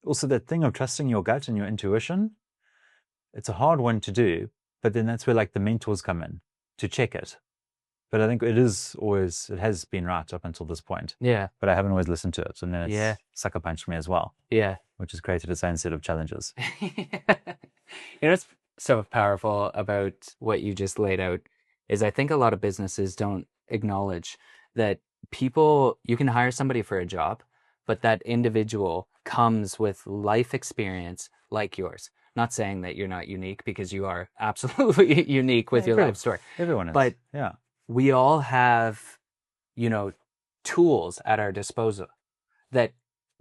also that thing of trusting your gut and your intuition. It's a hard one to do, but then that's where like the mentors come in to check it. But I think it has been right up until this point. Yeah. But I haven't always listened to it. And then it's sucker punched me as well. Yeah. Which has created its own set of challenges. What's so powerful about what you just laid out is I think a lot of businesses don't acknowledge that you can hire somebody for a job, but that individual comes with life experience like yours. Not saying that you're not unique, because you are absolutely unique with your life story. Everyone is. But we all have, tools at our disposal that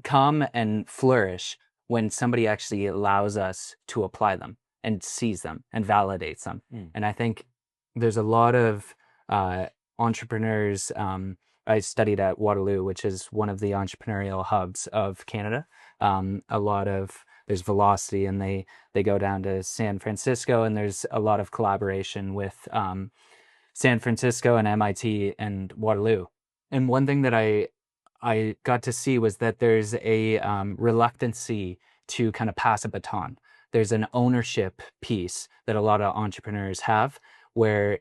come and flourish when somebody actually allows us to apply them and sees them and validates them. And I think there's a lot of entrepreneurs. I studied at Waterloo, which is one of the entrepreneurial hubs of Canada. There's Velocity, and they go down to San Francisco, and there's a lot of collaboration with San Francisco and MIT and Waterloo. And one thing that I got to see was that there's a reluctancy to kind of pass a baton. there's an ownership piece that a lot of entrepreneurs have, where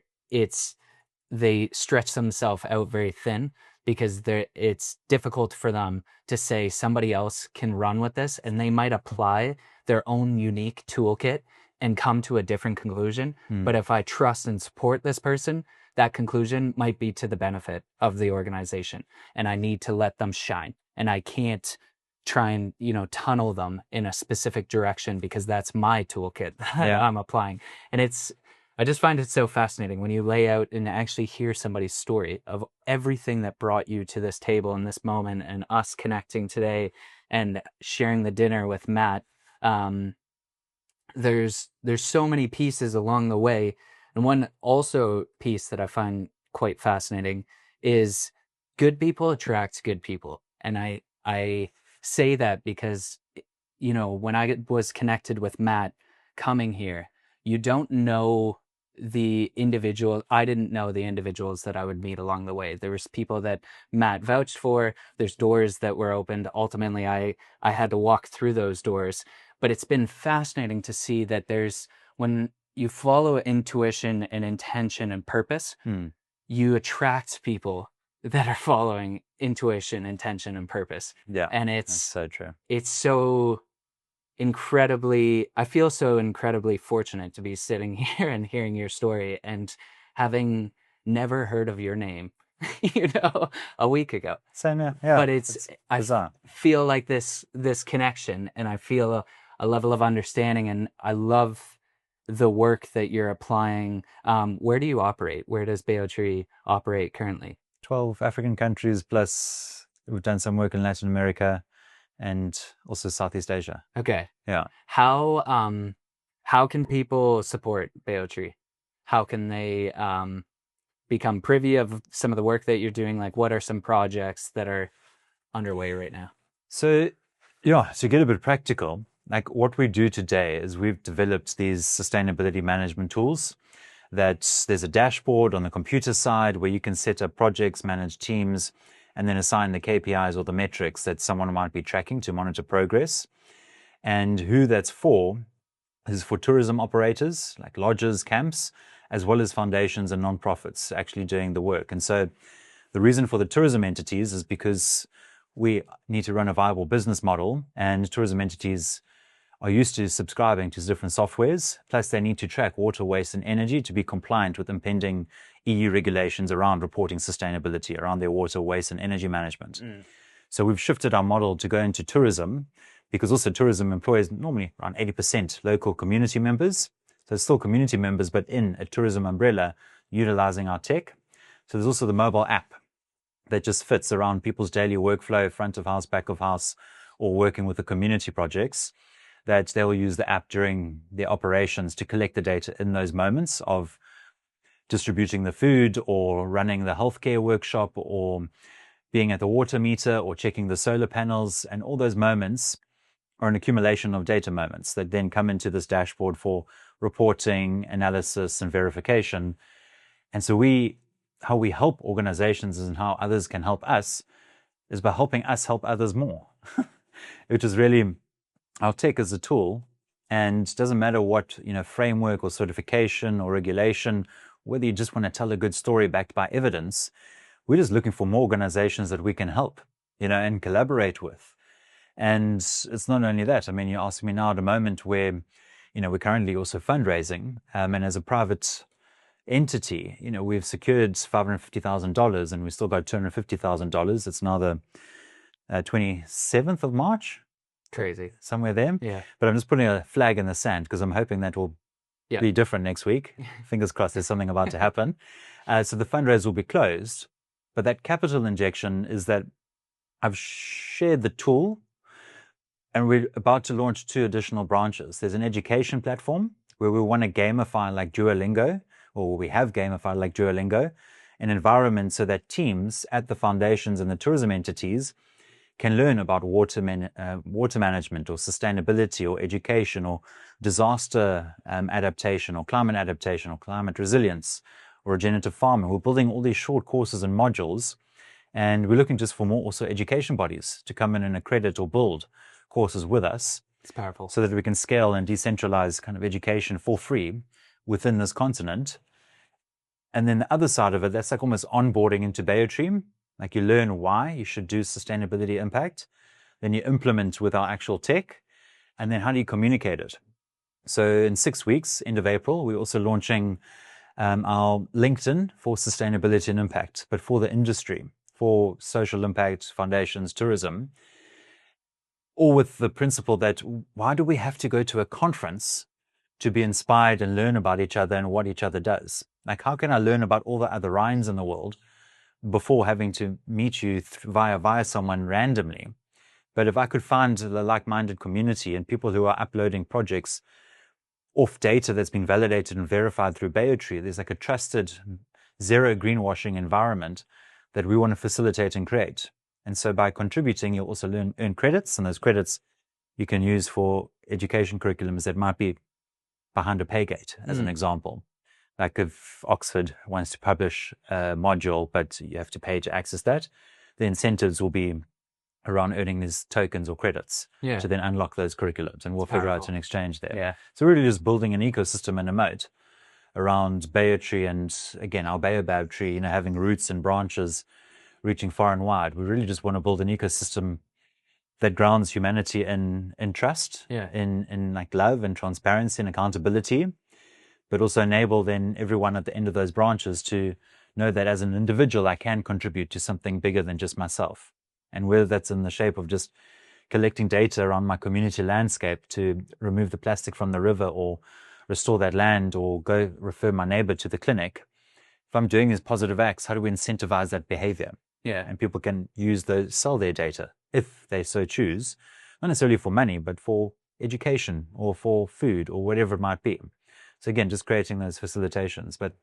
they stretch themselves out very thin because it's difficult for them to say somebody else can run with this, and they might apply their own unique toolkit and come to a different conclusion. But if I trust and support this person, that conclusion might be to the benefit of the organization, and I need to let them shine. And I can't try and, tunnel them in a specific direction because that's my toolkit that I'm applying. And I just find it so fascinating when you lay out and actually hear somebody's story of everything that brought you to this table in this moment, and us connecting today and sharing the dinner with Matt. There's so many pieces along the way. And one also piece that I find quite fascinating is good people attract good people. And I say that because, when I was connected with Matt coming here, you don't know the individual. I didn't know the individuals that I would meet along the way. There was people that Matt vouched for. There's doors that were opened. Ultimately, I had to walk through those doors. But it's been fascinating to see that when you follow intuition and intention and purpose, you attract people that are following intuition, intention, and purpose. Yeah. And that's so true. It's so I feel so incredibly fortunate to be sitting here and hearing your story and having never heard of your name, a week ago. Same, yeah. But I feel like this connection, and I feel a level of understanding, and I love the work that you're applying. Where do you operate? Where does Baotree operate currently? 12 African countries, plus we've done some work in Latin America and also Southeast Asia. Okay. Yeah. How can people support Baotree? How can they become privy of some of the work that you're doing? Like, what are some projects that are underway right now? So to get a bit practical, like what we do today is we've developed these sustainability management tools that there's a dashboard on the computer side where you can set up projects, manage teams, and then assign the KPIs or the metrics that someone might be tracking to monitor progress. And who that's for is for tourism operators like lodges, camps, as well as foundations and nonprofits actually doing the work. And so the reason for the tourism entities is because we need to run a viable business model, and tourism entities are used to subscribing to different softwares. Plus, they need to track water, waste, and energy to be compliant with impending EU regulations around reporting sustainability around their water, waste, and energy management. So we've shifted our model to go into tourism, because also tourism employs normally around 80% local community members. So it's still community members, but in a tourism umbrella, utilizing our tech. So there's also the mobile app that just fits around people's daily workflow, front of house, back of house, or working with the community projects, that they will use the app during their operations to collect the data in those moments of distributing the food or running the healthcare workshop or being at the water meter or checking the solar panels. And all those moments are an accumulation of data moments that then come into this dashboard for reporting, analysis, and verification. And so how we help organizations and how others can help us is by helping us help others more, which is really our tech as a tool. And it doesn't matter what, framework or certification or regulation, whether you just want to tell a good story backed by evidence, we're just looking for more organizations that we can help, and collaborate with. And it's not only that. I mean, you're asking me now at a moment where, we're currently also fundraising. And as a private entity, we've secured $550,000 and we still got $250,000. It's now the 27th of March. Crazy. Somewhere there. Yeah. But I'm just putting a flag in the sand because I'm hoping that will be different next week. Fingers crossed there's something about to happen. So the fundraise will be closed. But that capital injection is that I've shared the tool and we're about to launch 2 additional branches. There's an education platform where we want to gamify like Duolingo, or we have gamified like Duolingo, an environment so that teams at the foundations and the tourism entities can learn about water management or sustainability or education or disaster adaptation or climate resilience or regenerative farming. We're building all these short courses and modules, and we're looking just for more also education bodies to come in and accredit or build courses with us. It's powerful. so that we can scale and decentralize kind of education for free within this continent. And then the other side of it, that's like almost onboarding into Baotree. Like you learn why you should do sustainability impact, then you implement with our actual tech, and then how do you communicate it? So in 6 weeks, end of April, we're also launching our LinkedIn for sustainability and impact, but for the industry, for social impact, foundations, tourism, all with the principle that why do we have to go to a conference to be inspired and learn about each other and what each other does? Like, how can I learn about all the other Ryans in the world before having to meet you via someone randomly? But if I could find the like-minded community and people who are uploading projects off data that's been validated and verified through Baotree, there's like a trusted zero greenwashing environment that we want to facilitate and create. And so by contributing, you'll also earn credits, and those credits you can use for education curriculums that might be behind a pay gate, as an example. Like if Oxford wants to publish a module, but you have to pay to access that, the incentives will be around earning these tokens or credits to then unlock those curriculums, and we'll figure out an exchange there. Yeah. So really just building an ecosystem and a moat around Baotree and, again, our Baobab tree, having roots and branches reaching far and wide. We really just want to build an ecosystem that grounds humanity in trust, in like love and transparency and accountability, but also enable then everyone at the end of those branches to know that as an individual, I can contribute to something bigger than just myself. And whether that's in the shape of just collecting data around my community landscape to remove the plastic from the river or restore that land or go refer my neighbor to the clinic, if I'm doing these positive acts, how do we incentivize that behavior? Yeah. And people can sell their data if they so choose, not necessarily for money, but for education or for food or whatever it might be. So again, just creating those facilitations. But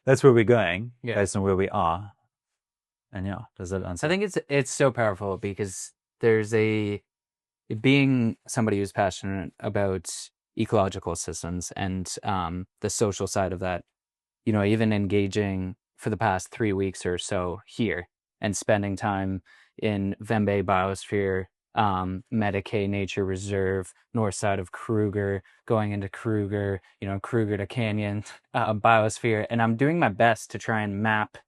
that's where we're going based on where we are. And does that answer? I think it's so powerful because there's being somebody who's passionate about ecological systems and the social side of that, even engaging for the past 3 weeks or so here and spending time in Vembe Biosphere, Medicaid Nature Reserve, north side of Kruger, going into Kruger, Kruger to Canyon Biosphere. And I'm doing my best to try and map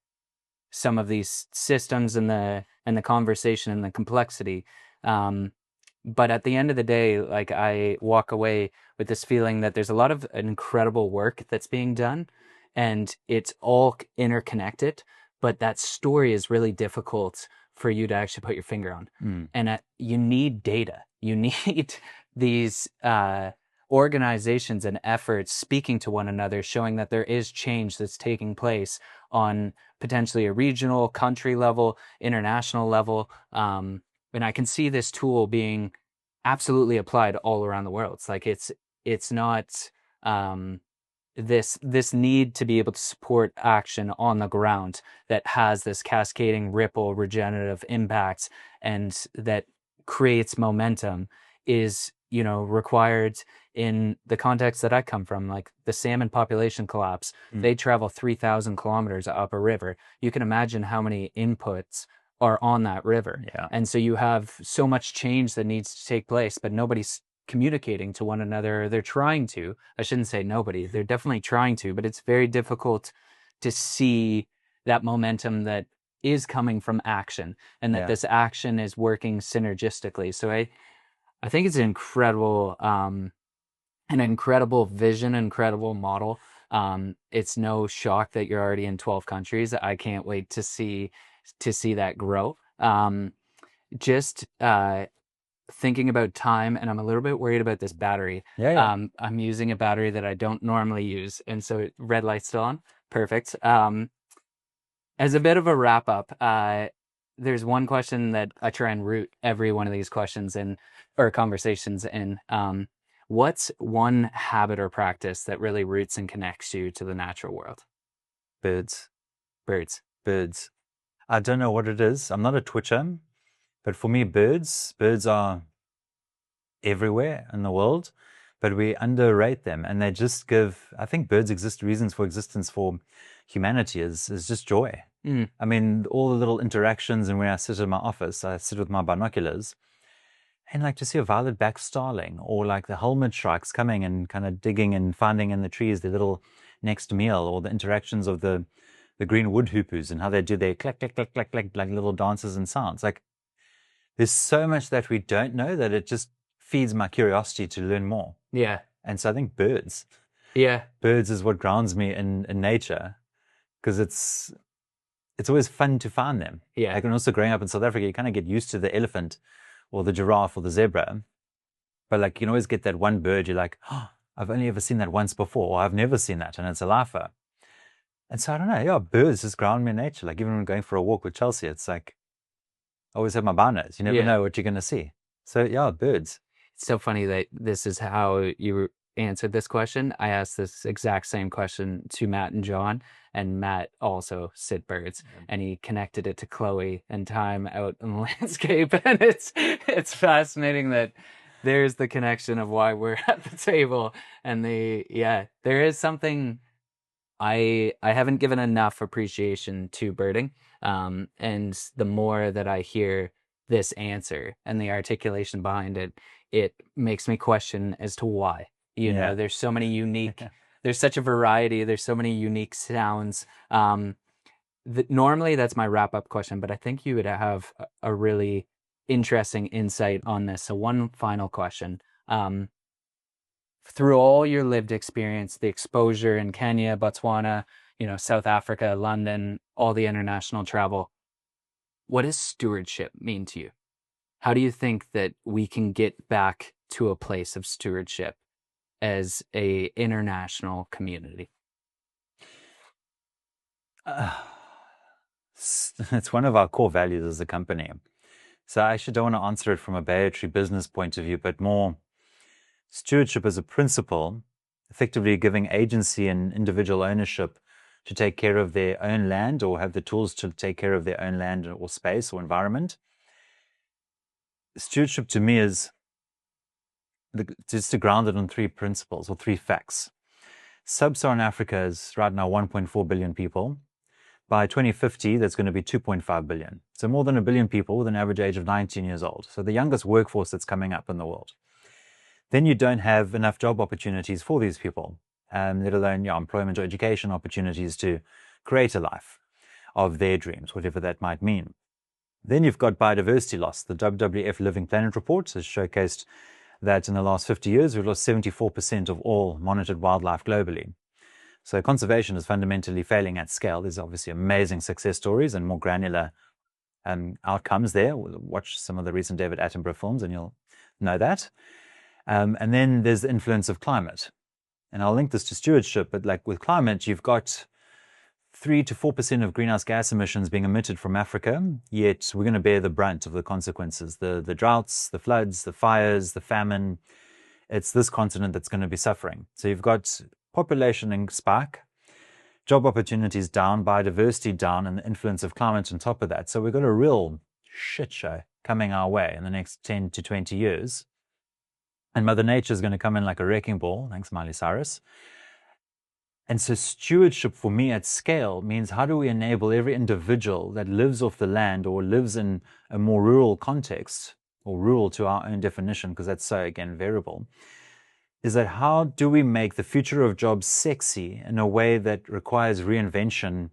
some of these systems and the conversation and the complexity. But at the end of the day, like, I walk away with this feeling that there's a lot of incredible work that's being done and it's all interconnected, but that story is really difficult for you to actually put your finger on. And you need data. You need these organizations and efforts speaking to one another, showing that there is change that's taking place on potentially a regional, country level, international level. And I can see this tool being absolutely applied all around the world. It's like it's not this need to be able to support action on the ground that has this cascading ripple regenerative impacts and that creates momentum is required in the context that I come from. Like the salmon population collapse, they travel 3,000 kilometers up a river. You can imagine how many inputs are on that river. And so you have so much change that needs to take place, but nobody's communicating to one another. They're trying to. I shouldn't say nobody. They're definitely trying to, but it's very difficult to see that momentum that is coming from action and that this action is working synergistically. So I think it's an incredible vision, incredible model. It's no shock that you're already in 12 countries. I can't wait to see that grow. Just thinking about time, and I'm a little bit worried about this battery. I'm using a battery that I don't normally use, and so red light's still on. Perfect. As a bit of a wrap up, there's one question that I try and root every one of these questions in or conversations in. What's one habit or practice that really roots and connects you to the natural world? Birds. Birds. I don't know what it is. I'm not a twitcher, but for me, birds are everywhere in the world, but we underrate them, and they just give. I think birds reasons for existence for humanity is just joy. I mean, all the little interactions, and when I sit in my office, I sit with my binoculars, And like to see a violet-backed starling, or like the helmet shrikes coming and kind of digging and finding in the trees their little next meal, or the interactions of the green wood hoopers and how they do their clack, clack, clack, clack, clack, like little dances and sounds. Like there's so much that we don't know that it just feeds my curiosity to learn more. Yeah. And so I think birds is what grounds me in nature, because it's always fun to find them. Yeah. Like, and also growing up in South Africa, you kind of get used to the elephant or the giraffe or the zebra. But like, you can always get that one bird you're like, oh, I've only ever seen that once before, or I've never seen that, and it's a lifer. And so I don't know, yeah, birds just ground me in nature. Like even when going for a walk with Chelsea, it's like, I always have my binos. You never know what you're going to see. So yeah, birds. It's so funny that this is how you answered this question. I asked this exact same question to Matt and John, and Matt also said birds, and he connected it to Chloe and time out in the landscape. And it's fascinating that there's the connection of why we're at the table. And there is something I haven't given enough appreciation to birding. And the more that I hear this answer and the articulation behind it, it makes me question as to why. You know, there's so many unique, there's such a variety, there's so many unique sounds. Normally that's my wrap-up question, but I think you would have a really interesting insight on this. So one final question. Through all your lived experience, the exposure in Kenya, Botswana, South Africa, London, all the international travel, what does stewardship mean to you? How do you think that we can get back to a place of stewardship as a international community? It's one of our core values as a company. So I actually don't want to answer it from a Baotree business point of view, but more stewardship as a principle, effectively giving agency and individual ownership to take care of their own land, or have the tools to take care of their own land or space or environment. Stewardship to me is just to ground it on three principles or three facts. Sub-Saharan Africa is right now 1.4 billion people. By 2050, that's going to be 2.5 billion. So more than a billion people with an average age of 19 years old. So the youngest workforce that's coming up in the world. Then you don't have enough job opportunities for these people, let alone employment or education opportunities to create a life of their dreams, whatever that might mean. Then you've got biodiversity loss. The WWF Living Planet report has showcased that in the last 50 years, we've lost 74% of all monitored wildlife globally. So conservation is fundamentally failing at scale. There's obviously amazing success stories and more granular outcomes there. Watch some of the recent David Attenborough films and you'll know that. And then there's the influence of climate. And I'll link this to stewardship, but like with climate, you've got 3 to 4% of greenhouse gas emissions being emitted from Africa, yet we're going to bear the brunt of the consequences, the droughts, the floods, the fires, the famine. It's this continent that's going to be suffering. So you've got population in spike, job opportunities down, biodiversity down, and the influence of climate on top of that. So we've got a real shit show coming our way in the next 10 to 20 years. And Mother Nature is going to come in like a wrecking ball. Thanks, Miley Cyrus. And so stewardship for me at scale means how do we enable every individual that lives off the land or lives in a more rural context, or rural to our own definition, because that's so, again, variable, is that how do we make the future of jobs sexy in a way that requires reinvention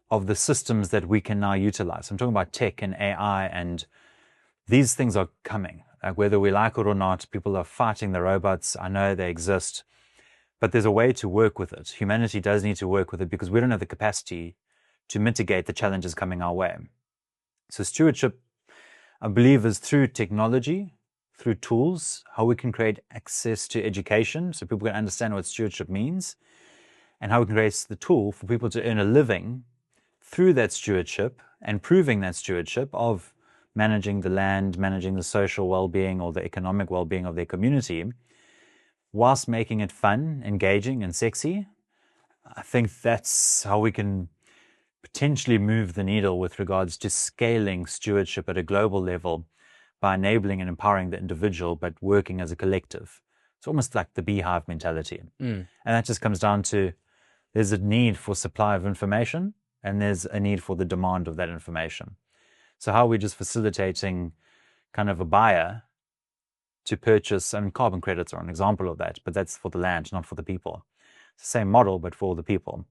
of the systems that we can now utilize? I'm talking about tech and AI, and these things are coming. Whether we like it or not, people are fighting the robots. I know they exist, but there's a way to work with it. Humanity does need to work with it because we don't have the capacity to mitigate the challenges coming our way. So stewardship, I believe, is through technology, through tools, how we can create access to education so people can understand what stewardship means, and how we can create the tool for people to earn a living through that stewardship and proving that stewardship of managing the land, managing the social well-being or the economic well-being of their community, whilst making it fun, engaging, and sexy. I think that's how we can potentially move the needle with regards to scaling stewardship at a global level by enabling and empowering the individual, but working as a collective. It's almost like the beehive mentality. And that just comes down to there's a need for supply of information and there's a need for the demand of that information. So how are we just facilitating kind of a buyer to purchase, and carbon credits are an example of that, but that's for the land, not for the people. It's the same model, but for the people.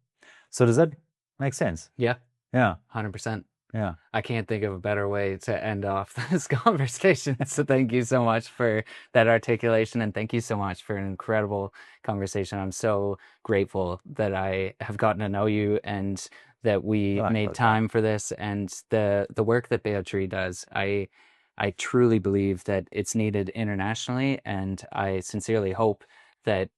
So does that make sense? Yeah. Yeah. 100%. Yeah. I can't think of a better way to end off this conversation. So thank you so much for that articulation, and thank you so much for an incredible conversation. I'm so grateful that I have gotten to know you and that we made time for this, and the work that Baotree does. I truly believe that it's needed internationally, and I sincerely hope that,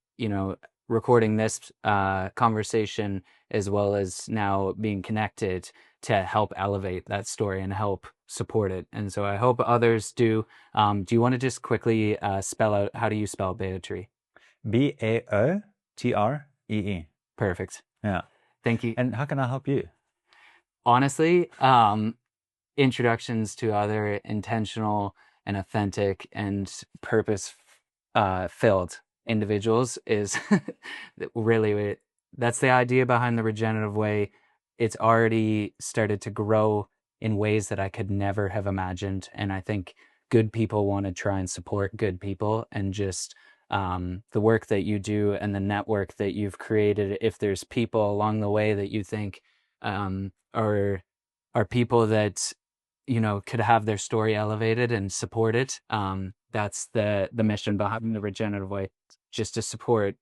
recording this conversation as well as now being connected to help elevate that story and help support it. And so I hope others do. Do you want to just quickly spell out, how do you spell Baotree? Baotree. Perfect. Yeah. Thank you. And how can I help you? Honestly, introductions to other intentional and authentic and purpose filled individuals is really, that's the idea behind the Regenerative Way. It's already started to grow in ways that I could never have imagined. And I think good people want to try and support good people, and just the work that you do and the network that you've created. If there's people along the way that you think are people that, could have their story elevated and supported, that's the mission behind the Regenerative Way, just to support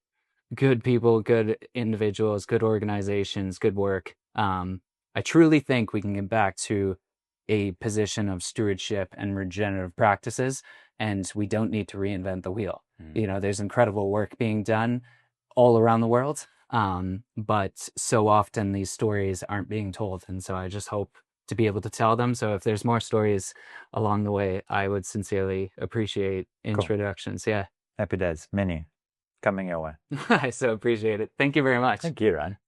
good people, good individuals, good organizations, good work. I truly think we can get back to a position of stewardship and regenerative practices, and we don't need to reinvent the wheel. There's incredible work being done all around the world, but so often these stories aren't being told, and so I just hope to be able to tell them. So if there's more stories along the way, I would sincerely appreciate introductions. Cool. Yeah. Happy days. Many coming your way. I so appreciate it. Thank you very much. Thank you, Ryan.